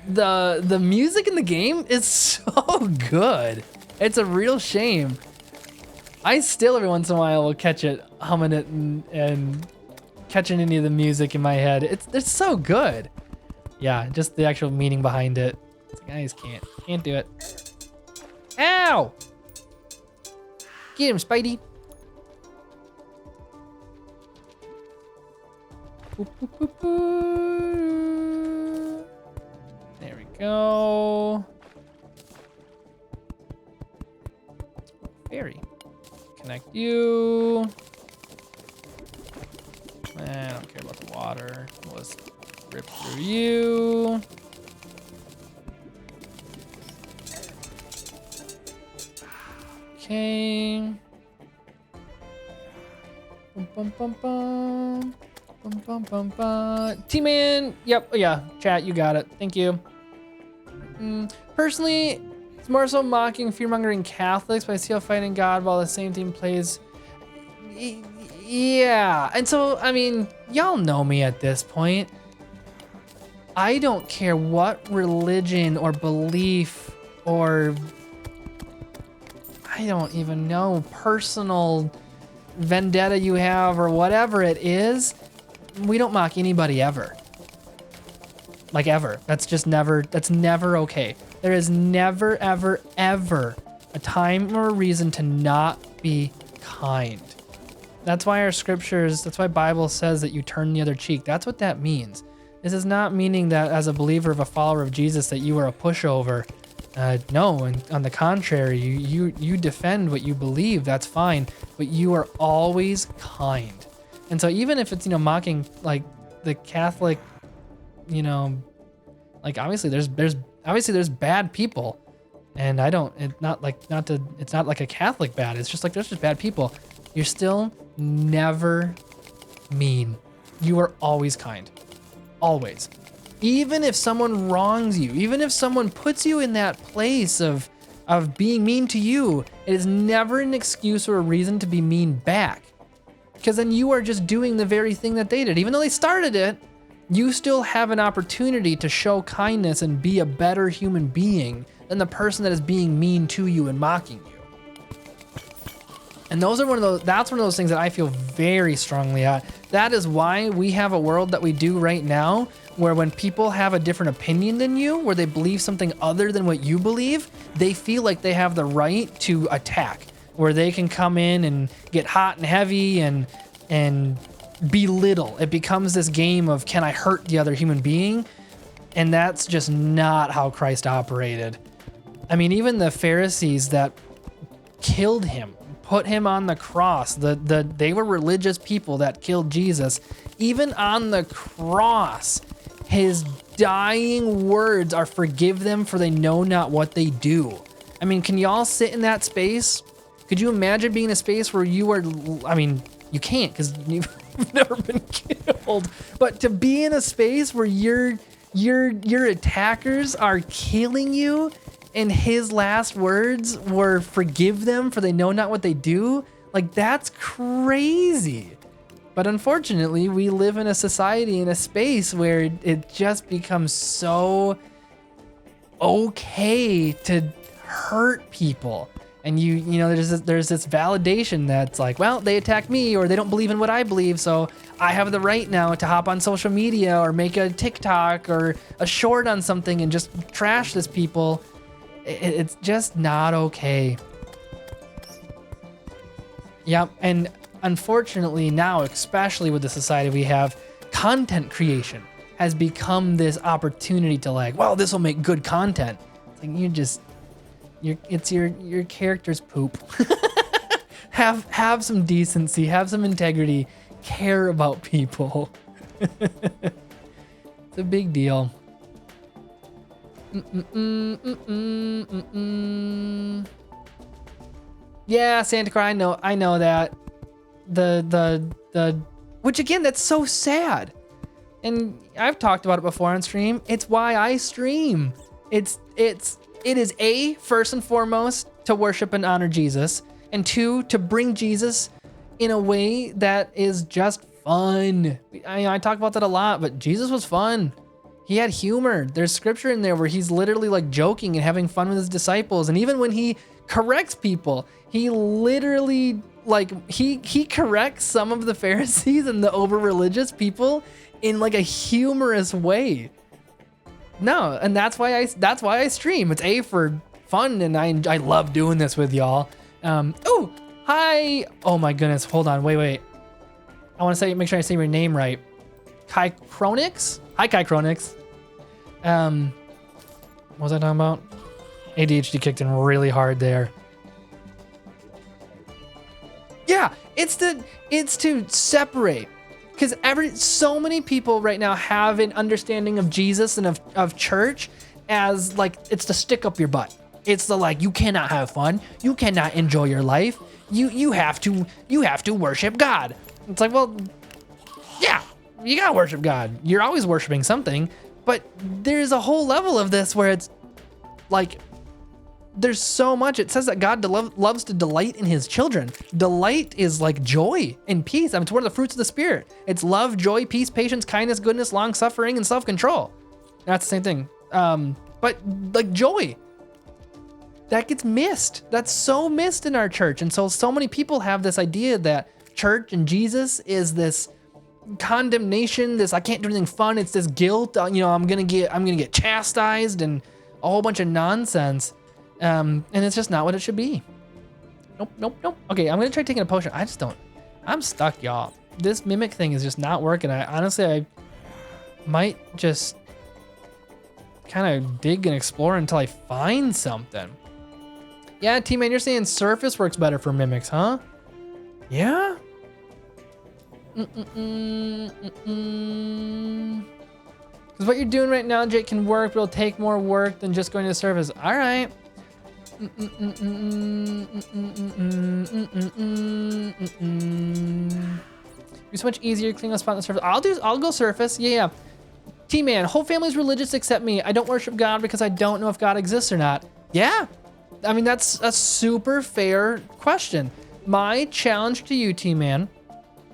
the music in the game is so good. It's a real shame. I still every once in a while will catch it, humming it and catching any of the music in my head. It's so good. Yeah, just the actual meaning behind it. It's like, I just can't do it. Ow! Get him, Spidey. There we go. Fairy. Connect you. I don't care about the water. Let's rip through you. Okay. Bum, bum, bum, bum, bum, bum, bum. T-Man. Yep. Yeah. Chat. You got it. Thank you. Personally, it's more so mocking fear-mongering Catholics, but I see how fighting God while the same team plays. Yeah. And so, I mean, y'all know me at this point. I don't care what religion or belief or I don't even know, personal vendetta you have or whatever it is. We don't mock anybody ever. like ever. That's never okay. There is never, ever, ever a time or a reason to not be kind. That's why that's why Bible says that you turn the other cheek. That's what that means. This is not meaning that as a believer of a follower of Jesus that you are a pushover. No, and on the contrary, you defend what you believe. That's fine, but you are always kind. And so even if it's, mocking like the Catholic, like obviously there's bad people, and it's not like a Catholic bad. It's just like there's just bad people. You're still never mean. You are always kind. Always. Even if someone wrongs you, even if someone puts you in that place of being mean to you, it is never an excuse or a reason to be mean back. Because then you are just doing the very thing that they did. Even though they started it, you still have an opportunity to show kindness and be a better human being than the person that is being mean to you and mocking you. And that's one of those things that I feel very strongly at. That is why we have a world that we do right now, where when people have a different opinion than you, where they believe something other than what you believe, they feel like they have the right to attack, where they can come in and get hot and heavy and belittle. It becomes this game of, can I hurt the other human being? And that's just not how Christ operated. I mean, even the Pharisees that killed him, put him on the cross, they were religious people that killed Jesus. Even on the cross, his dying words are, forgive them for they know not what they do. I mean, can y'all sit in that space? Could you imagine being in a space where you are, I mean, you can't because you've never been killed, but to be in a space where your attackers are killing you and his last words were, forgive them for they know not what they do, like that's crazy. But unfortunately, we live in a society, in a space where it just becomes so okay to hurt people. And there's this validation that's like, well, they attacked me or they don't believe in what I believe, so I have the right now to hop on social media or make a TikTok or a short on something and just trash this people. It's just not okay. Yep, and unfortunately now, especially with the society we have, content creation has become this opportunity to like, well, this will make good content. It's like it's your character's poop. have some decency, have some integrity, care about people. It's a big deal. Yeah, Santa Claus, I know that. The which again, that's so sad. And I've talked about it before on stream. It's why I stream. It is A, first and foremost, to worship and honor Jesus, and 2, to bring Jesus in a way that is just fun. I talk about that a lot, but Jesus was fun. He had humor. There's scripture in there where he's literally like joking and having fun with his disciples. And even when he corrects people, he literally like he corrects some of the Pharisees and the over-religious people in like a humorous way. No, and that's why I stream. It's A, for fun, and I love doing this with y'all. Oh, hi. Oh my goodness. Hold on. Wait. I want to make sure I say your name right. Kai Chronix? Hi, Kai Chronix. What was I talking about? ADHD kicked in really hard there. Yeah, it's to separate. Because so many people right now have an understanding of Jesus and of church as like, it's to stick up your butt. It's the like, you cannot have fun. You cannot enjoy your life. You have to worship God. It's like, well, yeah, you gotta worship God. You're always worshiping something, but there's a whole level of this where it's like, there's so much. It says that God loves to delight in his children. Delight is like joy and peace. I mean, it's one of the fruits of the Spirit. It's love, joy, peace, patience, kindness, goodness, long suffering, and self-control. That's the same thing. But like joy, that gets missed. That's so missed in our church. And so many people have this idea that church and Jesus is this condemnation, this I can't do anything fun. It's this guilt. You know, I'm gonna get chastised and a whole bunch of nonsense. And it's just not what it should be. Nope. Okay, I'm gonna try taking a potion. I just don't. I'm stuck, y'all. This mimic thing is just not working. I might just kind of dig and explore until I find something. Yeah, T-Man, you're saying surface works better for mimics, huh? Yeah? Because what you're doing right now, Jake, can work, but it'll take more work than just going to the surface. All right. Be so much easier to clean a spot on the surface. I'll go surface. Yeah. T-Man, whole family's religious except me. I don't worship God because I don't know if God exists or not. Yeah. I mean, that's a super fair question. My challenge to you, T-Man,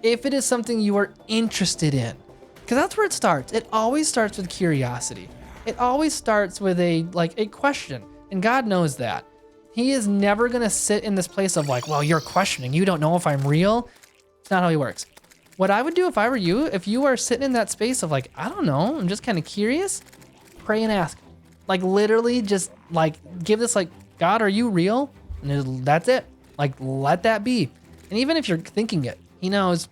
if it is something you are interested in, because that's where it starts. It always starts with curiosity. It always starts with a question, and God knows that. He is never gonna sit in this place of like, well, you're questioning. You don't know if I'm real. It's not how he works. What I would do if I were you, if you are sitting in that space of like, I don't know, I'm just kind of curious, pray and ask. Like literally just like give this like, God, are you real? And that's it. Like, let that be. And even if you're thinking it, he knows.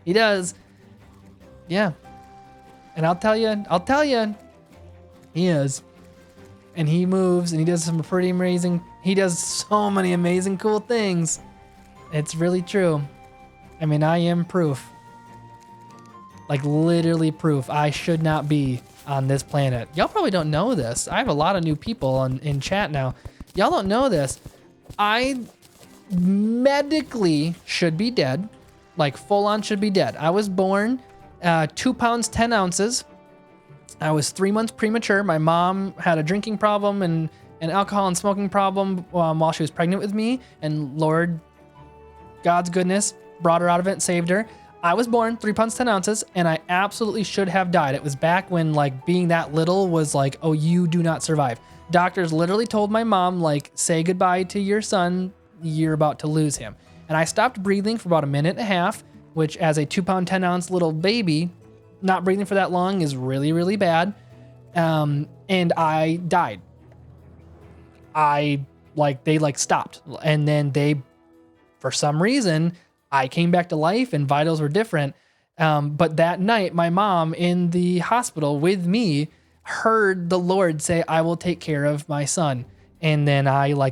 He does. Yeah. And I'll tell you, he is. And he moves and he does some pretty amazing, he does so many amazing, cool things. It's really true. I mean, I am proof. Like literally proof I should not be on this planet. Y'all probably don't know this. I have a lot of new people in chat now. Y'all don't know this. I medically should be dead. Like full on should be dead. I was born 2 pounds, 10 ounces. I was 3 months premature. My mom had a drinking problem and an alcohol and smoking problem while she was pregnant with me. And Lord, God's goodness, brought her out of it and saved her. I was born 3 pounds, 10 ounces, and I absolutely should have died. It was back when like being that little was like, oh, you do not survive. Doctors literally told my mom, like, say goodbye to your son. You're about to lose him. And I stopped breathing for about 1.5 minutes, which as a 2 pound, 10 ounce little baby, not breathing for that long is really, really bad. And I died. They stopped. And then for some reason, I came back to life and vitals were different. But that night, my mom in the hospital with me heard the Lord say, I will take care of my son. And then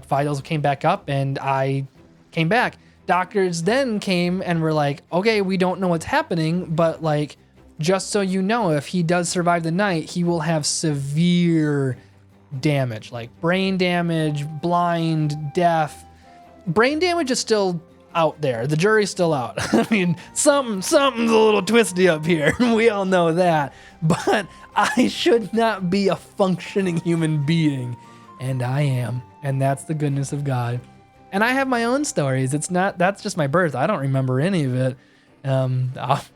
vitals came back up and I came back. Doctors then came and were like, okay, we don't know what's happening, but like, just so you know, if he does survive the night, he will have severe damage, like brain damage, blind, deaf. Brain damage is still out there. The jury's still out. I mean, something's a little twisty up here. We all know that. But I should not be a functioning human being. And I am. And that's the goodness of God. And I have my own stories. That's just my birth. I don't remember any of it,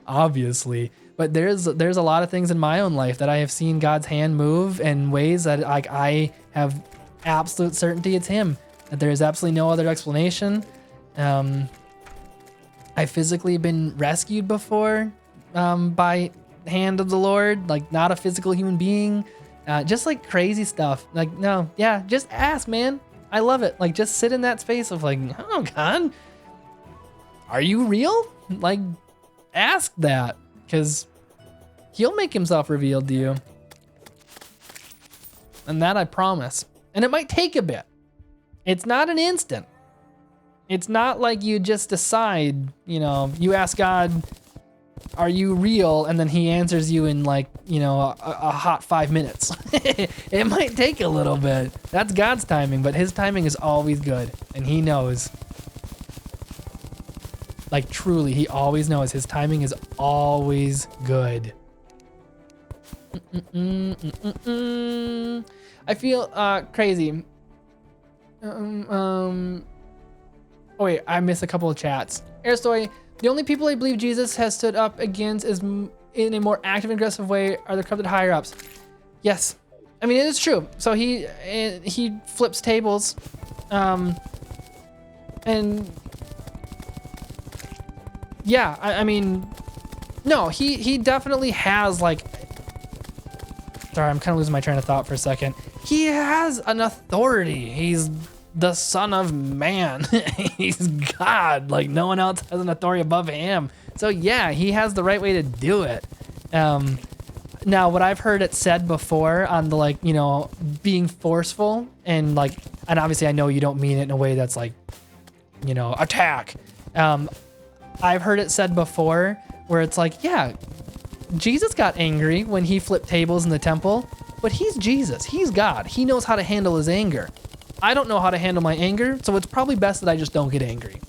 obviously. But there's a lot of things in my own life that I have seen God's hand move in ways that I have absolute certainty it's him. That there is absolutely no other explanation. I've physically been rescued before by hand of the Lord, like not a physical human being, just like crazy stuff. Like, no, yeah, just ask, man. I love it. Like, just sit in that space of like, oh God, are you real? Like, ask that, because he'll make himself revealed to you. And that I promise. And it might take a bit. It's not an instant. It's not like you just decide, you ask God, are you real? And then he answers you in like, a hot 5 minutes. It might take a little bit. That's God's timing, but his timing is always good. And he knows. Like truly, he always knows his timing is always good. I feel crazy. Oh wait, I missed a couple of chats. Airstoy, the only people I believe Jesus has stood up against is in a more active and aggressive way are the corrupted higher ups. Yes, I mean it is true. So he flips tables, and yeah, I mean No, he definitely has like. Sorry, I'm kind of losing my train of thought for a second. He has an authority. He's the son of man. He's God. Like no one else has an authority above him. So yeah, he has the right way to do it. Now, what I've heard it said before on the like, you know, being forceful and like, and obviously I know you don't mean it in a way that's like, you know, attack. I've heard it said before where it's like, yeah, Jesus got angry when he flipped tables in the temple, but he's Jesus. He's God. He knows how to handle his anger. I don't know how to handle my anger, so it's probably best that I just don't get angry.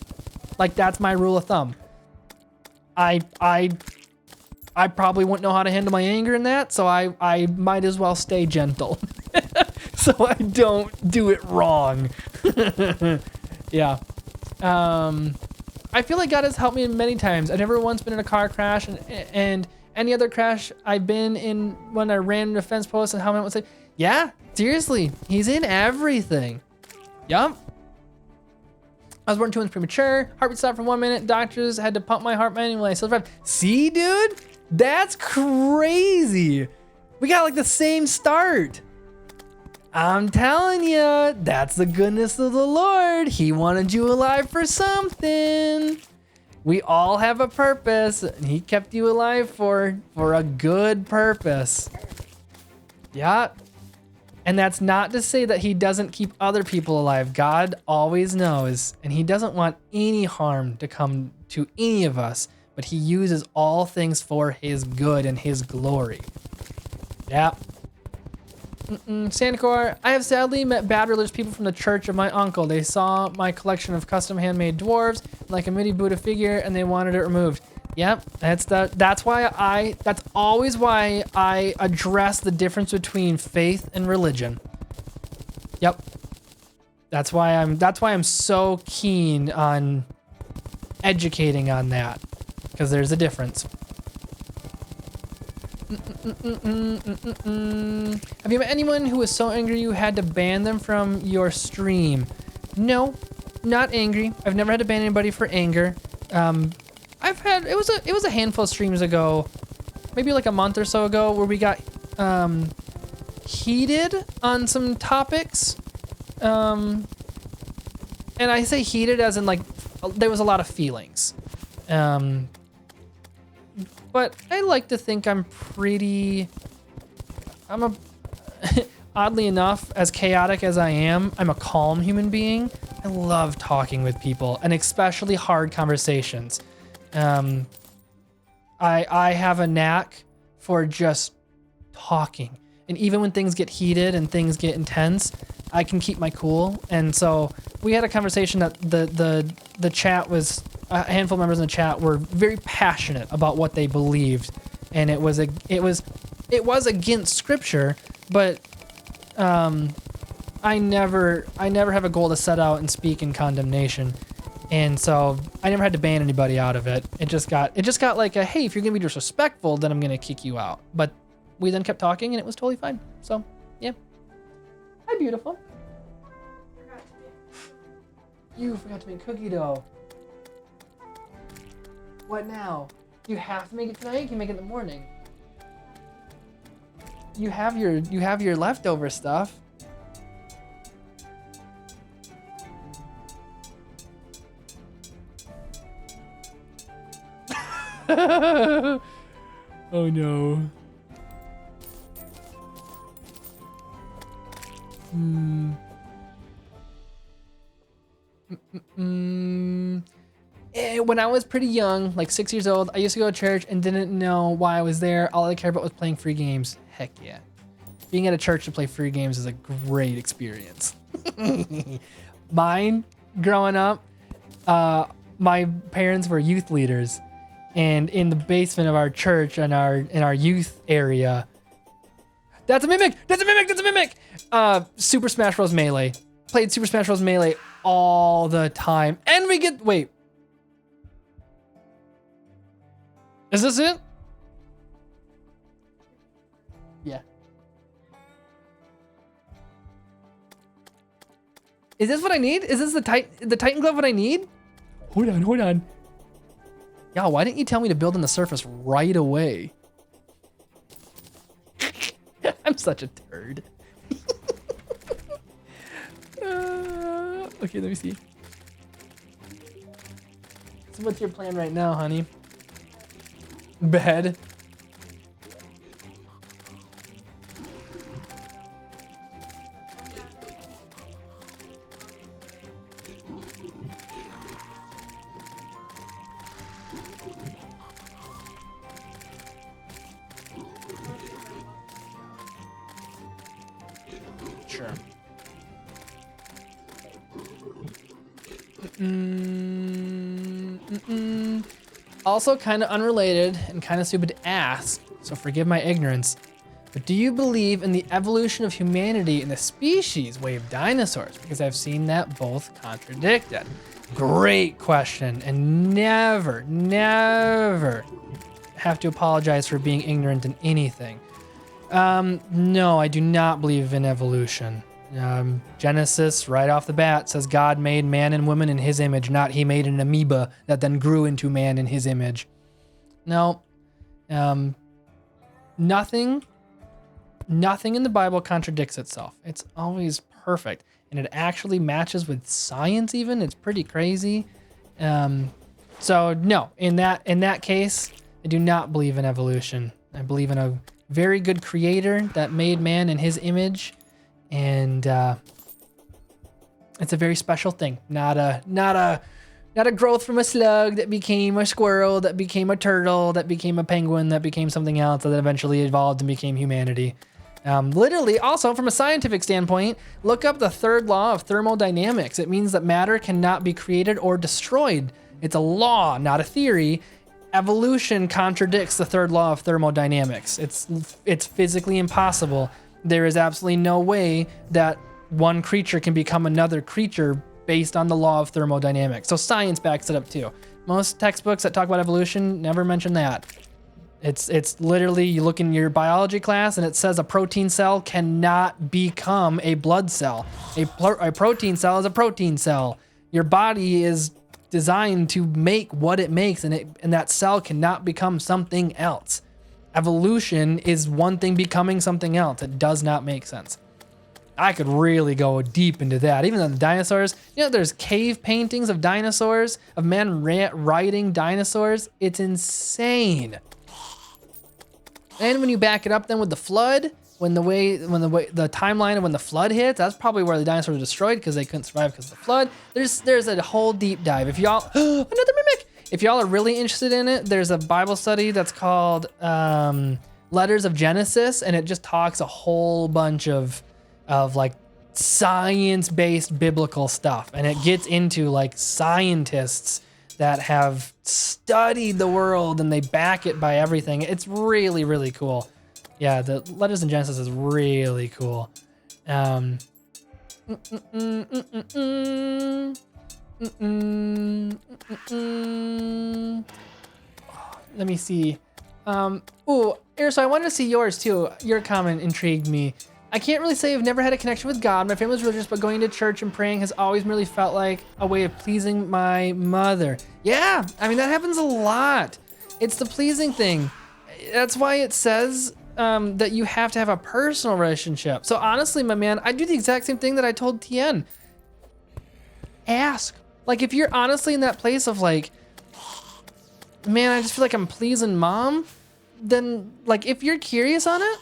Like that's my rule of thumb. I probably wouldn't know how to handle my anger in that, so I might as well stay gentle. So I don't do it wrong. Yeah. I feel like God has helped me many times. I've never once been in a car crash, and any other crash I've been in when I ran into a fence post and helmet would say, yeah, seriously, he's in everything. Yup. I was born 2 months premature. Heartbeat stopped for 1 minute. Doctors had to pump my heart manually. I still survived. See, dude? That's crazy. We got like the same start. I'm telling you, that's the goodness of the Lord. He wanted you alive for something. We all have a purpose, and he kept you alive for a good purpose. Yeah. And that's not to say that he doesn't keep other people alive. God always knows, and he doesn't want any harm to come to any of us, but he uses all things for his good and his glory. Yeah. Sandcore, I have sadly met bad religious people from the church of my uncle. They saw my collection of custom handmade dwarves, like a mini Buddha figure, and they wanted it removed. Yep, that's always why I address the difference between faith and religion. Yep. That's why I'm so keen on educating on that, because there's a difference. Have you met anyone who was so angry you had to ban them from your stream? No, not angry. I've never had to ban anybody for anger. It was a handful of streams ago, maybe like a month or so ago, where we got heated on some topics. And I say heated as in like there was a lot of feelings. But I like to think oddly enough, as chaotic as I am, I'm a calm human being. I love talking with people, and especially hard conversations. I have a knack for just talking. And even when things get heated and things get intense, I can keep my cool. And so we had a conversation that the chat was, a handful of members in the chat were very passionate about what they believed. And it was against scripture, but I never have a goal to set out and speak in condemnation. And so I never had to ban anybody out of it. It just got like a, hey, if you're gonna be disrespectful, then I'm gonna kick you out. But we then kept talking and it was totally fine. So yeah. Hi, beautiful. You forgot to make cookie dough. What now? You have to make it tonight? You can make it in the morning. You have your leftover stuff. Oh no. When I was pretty young, like 6 years old, I used to go to church and didn't know why I was there. All I cared about was playing free games. Heck yeah. Being at a church to play free games is a great experience. Mine, growing up, my parents were youth leaders. And in the basement of our church and in our youth area, that's a mimic! That's a mimic! That's a mimic! Super Smash Bros. Melee. Played Super Smash Bros. Melee all the time. And wait. Is this it? Yeah. Is this what I need? Is this the Titan glove what I need? Hold on. Y'all, why didn't you tell me to build on the surface right away? I'm such a turd. Okay, let me see. So what's your plan right now, honey? Bed. Sure. Also kind of unrelated and kind of stupid to ask, so forgive my ignorance, but do you believe in the evolution of humanity in the species way of dinosaurs? Because I've seen that both contradicted. Great question, and never have to apologize for being ignorant in anything. No, I do not believe in evolution. Genesis, right off the bat, says God made man and woman in his image, not he made an amoeba that then grew into man in his image. No. Nothing in the Bible contradicts itself. It's always perfect. And it actually matches with science even. It's pretty crazy. So no, in that case, I do not believe in evolution. I believe in a very good creator that made man in his image. And it's a very special thing. Not a growth from a slug that became a squirrel, that became a turtle, that became a penguin, that became something else, that eventually evolved and became humanity. Literally, also from a scientific standpoint, look up the third law of thermodynamics. It means that matter cannot be created or destroyed. It's a law, not a theory. Evolution contradicts the third law of thermodynamics. It's physically impossible. There is absolutely no way that one creature can become another creature based on the law of thermodynamics. So science backs it up too. Most textbooks that talk about evolution never mention that. It's literally, you look in your biology class and it says a protein cell cannot become a blood cell. A protein cell is a protein cell. Your body is designed to make what it makes, and that cell cannot become something else. Evolution is one thing becoming something else. It does not make sense. I could really go deep into that. Even on the dinosaurs, there's cave paintings of dinosaurs, of men riding dinosaurs. It's insane. And when you back it up then with the flood, when the timeline of when the flood hits, that's probably where the dinosaurs were destroyed because they couldn't survive because of the flood. There's a whole deep dive. If y'all, another mimic. If y'all are really interested in it, there's a Bible study that's called Letters of Genesis, and it just talks a whole bunch of like science-based biblical stuff, and it gets into like scientists that have studied the world and they back it by everything. It's really, really cool. Yeah, the Letters in Genesis is really cool. Let me see. Ooh, Erso, I wanted to see yours too. Your comment intrigued me. I can't really say I've never had a connection with God. My family's religious, but going to church and praying has always really felt like a way of pleasing my mother. Yeah, I mean, that happens a lot. It's the pleasing thing. That's why it says that you have to have a personal relationship. So honestly, my man, I do the exact same thing that I told Tien. Ask. Like, if you're honestly in that place of like, man, I just feel like I'm pleasing mom, then like, if you're curious on it,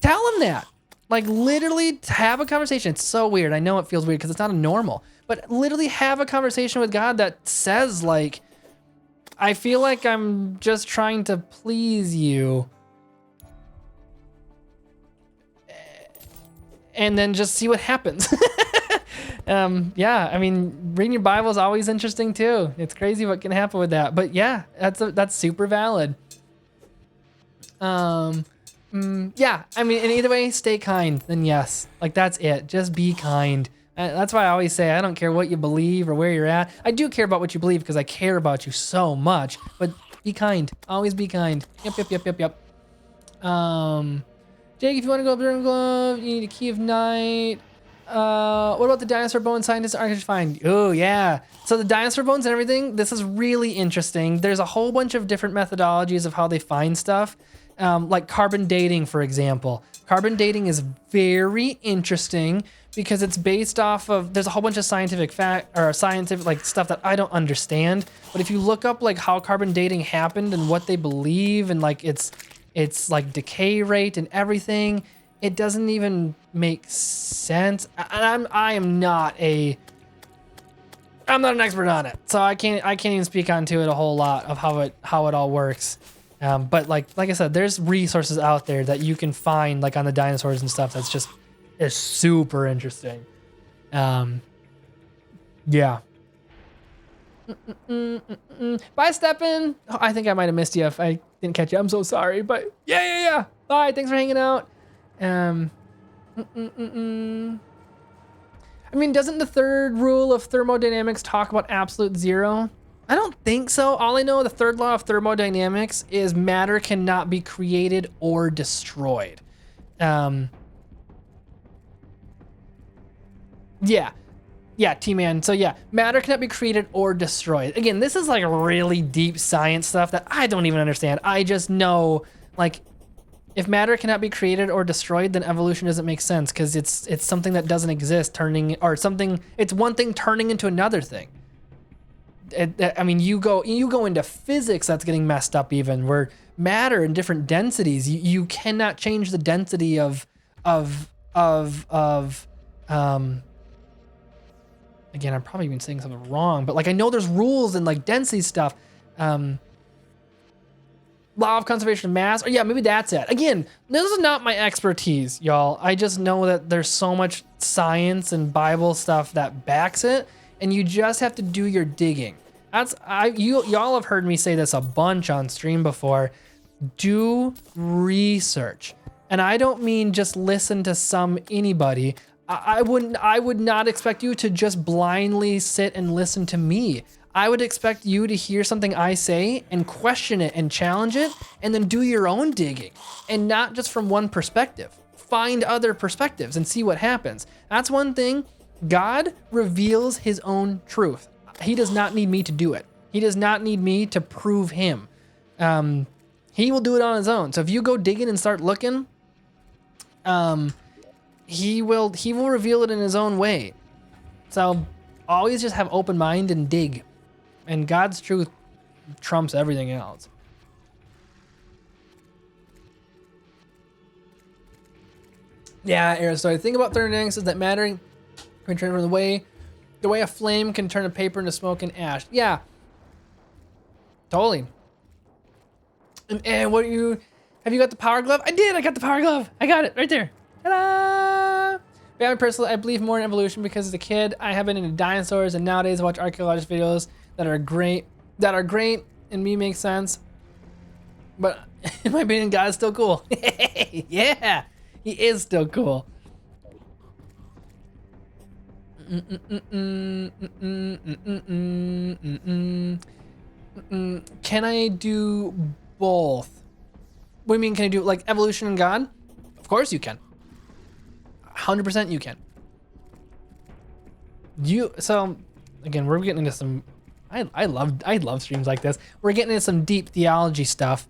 tell him that. Like, literally have a conversation. It's so weird. I know it feels weird because it's not a normal, but literally have a conversation with God that says like, I feel like I'm just trying to please you. And then just see what happens. Yeah, I mean, reading your Bible is always interesting too. It's crazy what can happen with that. But yeah, that's super valid. Yeah, I mean, in either way, stay kind, then yes. Like, that's it. Just be kind. That's why I always say I don't care what you believe or where you're at. I do care about what you believe because I care about you so much. But be kind. Always be kind. Yep. Jake, if you want to go up there and glove, you need a key of night. What about the dinosaur bones scientists are find? Oh yeah. So the dinosaur bones and everything, this is really interesting. There's a whole bunch of different methodologies of how they find stuff. Like carbon dating, for example. Carbon dating is very interesting because it's based off of, there's a whole bunch of scientific like stuff that I don't understand. But if you look up like how carbon dating happened and what they believe and like it's like decay rate and everything, it doesn't even make sense. I'm not an expert on it, so I can't even speak onto it a whole lot of how it all works. But like I said, there's resources out there that you can find like on the dinosaurs and stuff that's just is super interesting. Yeah. Bye, Steppen. Oh, I think I might have missed you if I didn't catch you. I'm so sorry, but yeah. Bye. Thanks for hanging out. I mean, doesn't the third rule of thermodynamics talk about absolute zero? I don't think so. All I know, the third law of thermodynamics is matter cannot be created or destroyed. Yeah, T-Man. So yeah, matter cannot be created or destroyed. Again, this is like really deep science stuff that I don't even understand. I just know, like, if matter cannot be created or destroyed, then evolution doesn't make sense because it's something that doesn't exist it's one thing turning into another thing. I mean, you go into physics that's getting messed up even, where matter in different densities, you cannot change the density of again, I'm probably even saying something wrong, but like I know there's rules and like density stuff. Law of conservation of mass, or yeah, maybe that's it. Again, this is not my expertise, y'all. I just know that there's so much science and Bible stuff that backs it, and you just have to do your digging. Y'all have heard me say this a bunch on stream before. Do research. And I don't mean just listen to anybody. I would not expect you to just blindly sit and listen to me. I would expect you to hear something I say and question it and challenge it and then do your own digging, and not just from one perspective. Find other perspectives and see what happens. That's one thing. God reveals his own truth. He does not need me to do it. He does not need me to prove him. He will do it on his own. So if you go digging and start looking, he will reveal it in his own way. So always just have open mind and dig. And God's truth trumps everything else. Yeah, Aaron, so the thing about thermodynamics is that matter can turn the way a flame can turn a paper into smoke and ash. Yeah. Totally. And have you got the power glove? I did, I got the power glove. I got it right there. Ta-da! But personally, I believe more in evolution because as a kid, I have been into dinosaurs, and nowadays I watch archaeological videos that are great, and me makes sense. But in my opinion, God is still cool. Yeah, he is still cool. Can I do both? What do you mean, can I do like evolution and God? Of course you can. 100% you can. So again, we're getting into some, I love streams like this. We're getting into some deep theology stuff.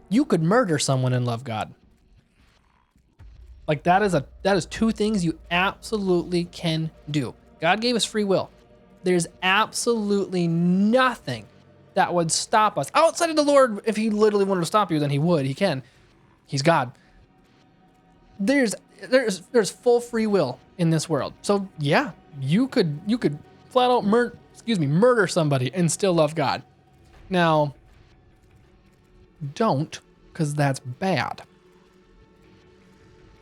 You could murder someone and love God. Like that is two things you absolutely can do. God gave us free will. There's absolutely nothing that would stop us outside of the Lord. If he literally wanted to stop you, then he would. He can. He's God. There's full free will in this world. So yeah, you could flat out murder somebody and still love God. Now, don't, because that's bad.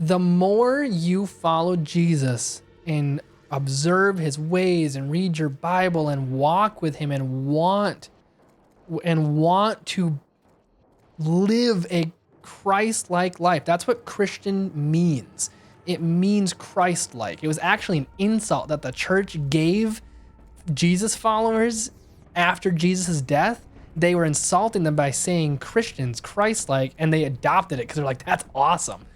The more you follow Jesus and observe his ways and read your Bible and walk with him and want to live a Christ-like life. That's what Christian means. It means Christ-like. It was actually an insult that the church gave Jesus followers after Jesus' death. They were insulting them by saying Christians, Christ-like, and they adopted it because they're like, that's awesome.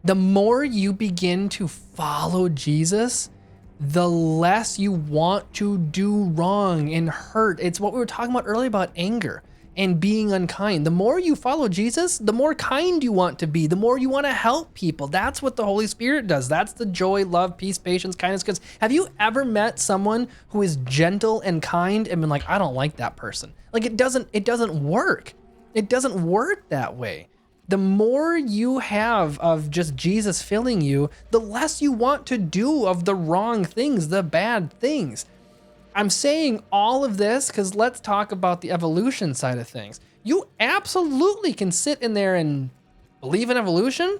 The more you begin to follow Jesus, the less you want to do wrong and hurt. It's what we were talking about earlier about anger and being unkind. The more you follow Jesus, the more kind you want to be, the more you want to help people. That's what the Holy Spirit does. That's the joy, love, peace, patience, kindness, goodness. Have you ever met someone who is gentle and kind and been like, I don't like that person? Like it doesn't work. It doesn't work that way. The more you have of just Jesus filling you, the less you want to do of the wrong things, the bad things. I'm saying all of this because let's talk about the evolution side of things. You absolutely can sit in there and believe in evolution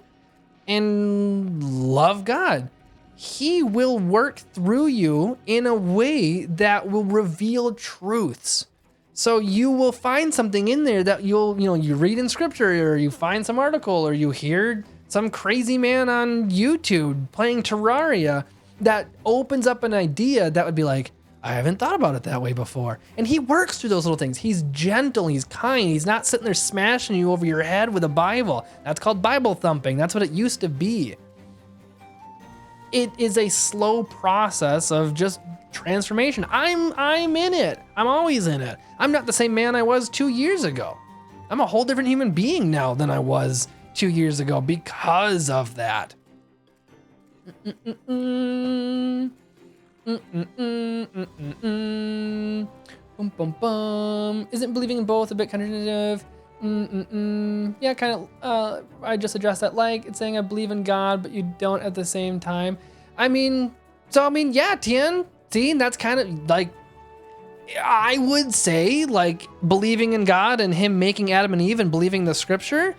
and love God. He will work through you in a way that will reveal truths. So you will find something in there that you read in scripture, or you find some article, or you hear some crazy man on YouTube playing Terraria that opens up an idea that would be like, I haven't thought about it that way before. And he works through those little things. He's gentle, he's kind, he's not sitting there smashing you over your head with a Bible. That's called Bible thumping. That's what it used to be. It is a slow process of just transformation. I'm in it. I'm always in it. I'm not the same man I was 2 years ago. I'm a whole different human being now than I was 2 years ago because of that. Bum, bum, bum. Isn't believing in both a bit counterintuitive? Yeah, kind of. I just addressed that. Like, it's saying I believe in God, but you don't at the same time. Yeah, Tien. See, that's kind of like, I would say, like, believing in God and him making Adam and Eve and believing the scripture,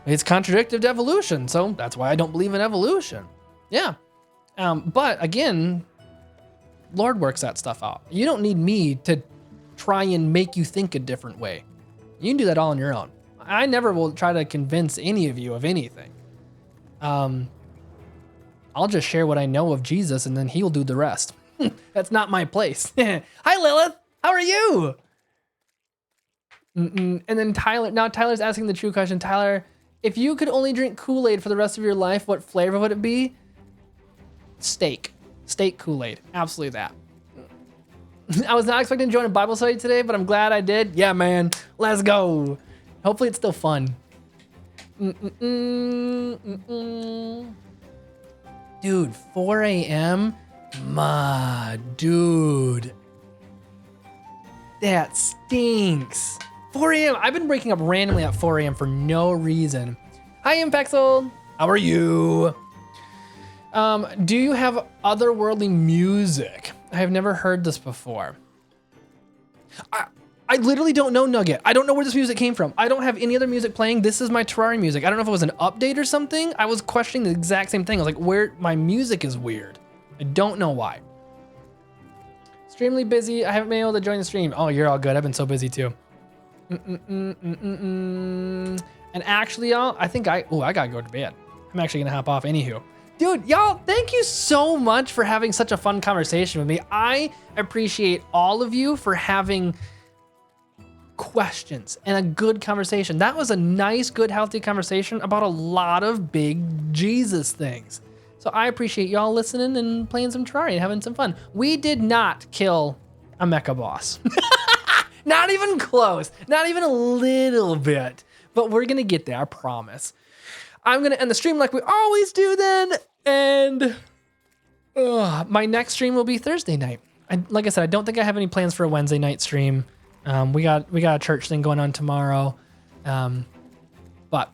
it's contradictory to evolution. So that's why I don't believe in evolution. Yeah. But again, Lord works that stuff out. You don't need me to try and make you think a different way. You can do that all on your own. I never will try to convince any of you of anything. I'll just share what I know of Jesus and then he'll do the rest. That's not my place. Hi, Lilith. How are you? And then Tyler's asking the true question. Tyler, if you could only drink Kool-Aid for the rest of your life, what flavor would it be? Steak Kool-Aid. Absolutely that. I was not expecting to join a Bible study today, but I'm glad I did. Yeah, man. Let's go. Hopefully it's still fun. Dude, 4 a.m.? Ma, dude. That stinks. 4 a.m. I've been waking up randomly at 4 a.m. for no reason. Hi, Impexel. How are you? Do you have otherworldly music? I have never heard this before. I literally don't know, Nugget. I don't know where this music came from. I don't have any other music playing. This is my Terraria music. I don't know if it was an update or something. I was questioning the exact same thing. I was like, my music is weird. I don't know why. Extremely busy. I haven't been able to join the stream. Oh, you're all good. I've been so busy too. And actually, y'all, I think I gotta go to bed. I'm actually gonna hop off anywho. Dude, y'all, thank you so much for having such a fun conversation with me. I appreciate all of you for having questions and a good conversation. That was a nice, good, healthy conversation about a lot of big Jesus things. So I appreciate y'all listening and playing some Terraria and having some fun. We did not kill a mecha boss. Not even close. Not even a little bit. But we're going to get there, I promise. I'm going to end the stream like we always do then. And my next stream will be Thursday night. Like I said, I don't think I have any plans for a Wednesday night stream. We got a church thing going on tomorrow. But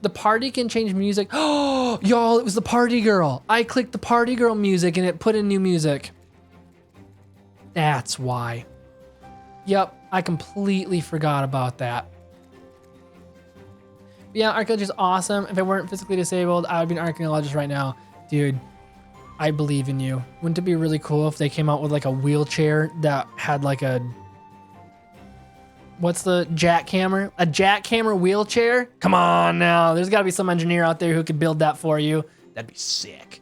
the party can change music. Oh, y'all, it was the party girl. I clicked the party girl music and it put in new music. That's why. Yep, I completely forgot about that. But yeah, archaeologist is awesome. If I weren't physically disabled, I would be an archaeologist right now. Dude, I believe in you. Wouldn't it be really cool if they came out with like a wheelchair that had like a... What's the jackhammer? A jackhammer wheelchair? Come on now. There's got to be some engineer out there who could build that for you. That'd be sick.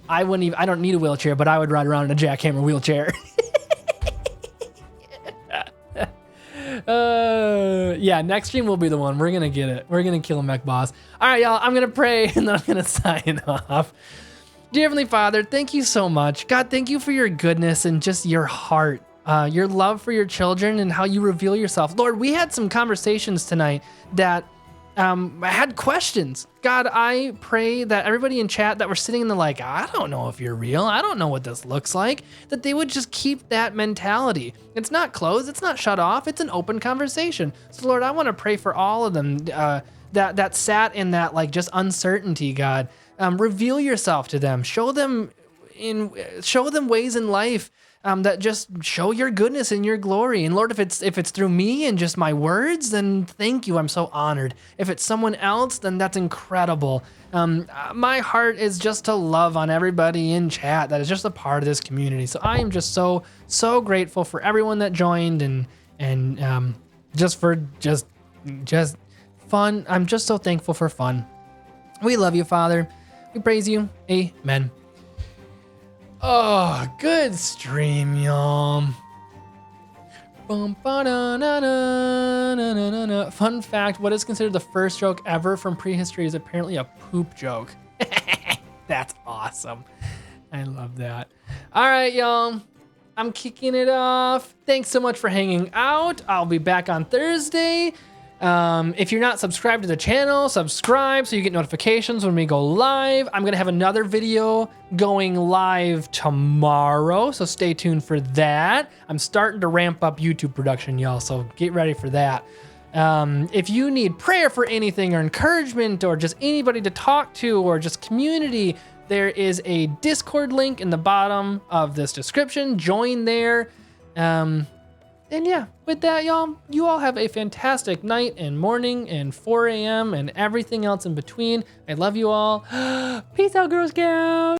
I don't need a wheelchair, but I would ride around in a jackhammer wheelchair. Yeah, next stream will be the one. We're gonna get it. We're gonna kill a mech boss. All right, y'all. I'm gonna pray and then I'm gonna sign off. Dear Heavenly Father, thank you so much. God, thank you for your goodness and just your heart, your love for your children and how you reveal yourself. Lord, we had some conversations tonight that I had questions. God, I pray that everybody in chat that were sitting in the like, I don't know if you're real. I don't know what this looks like, that they would just keep that mentality. It's not closed. It's not shut off. It's an open conversation. So Lord, I want to pray for all of them that sat in that like just uncertainty, God. Reveal yourself to them. Show them ways in life that just show your goodness and your glory. And Lord, if it's through me and just my words, then thank you. I'm so honored. If it's someone else, then that's incredible. My heart is just to love on everybody in chat that is just a part of this community. So I am just so grateful for everyone that joined and just for just fun. I'm just so thankful for fun. We love you, Father. We praise you. Amen. Oh, good stream, y'all. Fun fact, what is considered the first joke ever from prehistory is apparently a poop joke. That's awesome. I love that. All right, y'all. I'm kicking it off. Thanks so much for hanging out. I'll be back on Thursday. If you're not subscribed to the channel, subscribe so you get notifications when we go live. I'm gonna have another video going live tomorrow, so stay tuned for that. I'm starting to ramp up YouTube production, y'all, so get ready for that. If you need prayer for anything or encouragement or just anybody to talk to or just community, there is a Discord link in the bottom of this description. Join there. And yeah, with that, y'all, you all have a fantastic night and morning and 4 a.m. and everything else in between. I love you all. Peace out, Girl Scouts.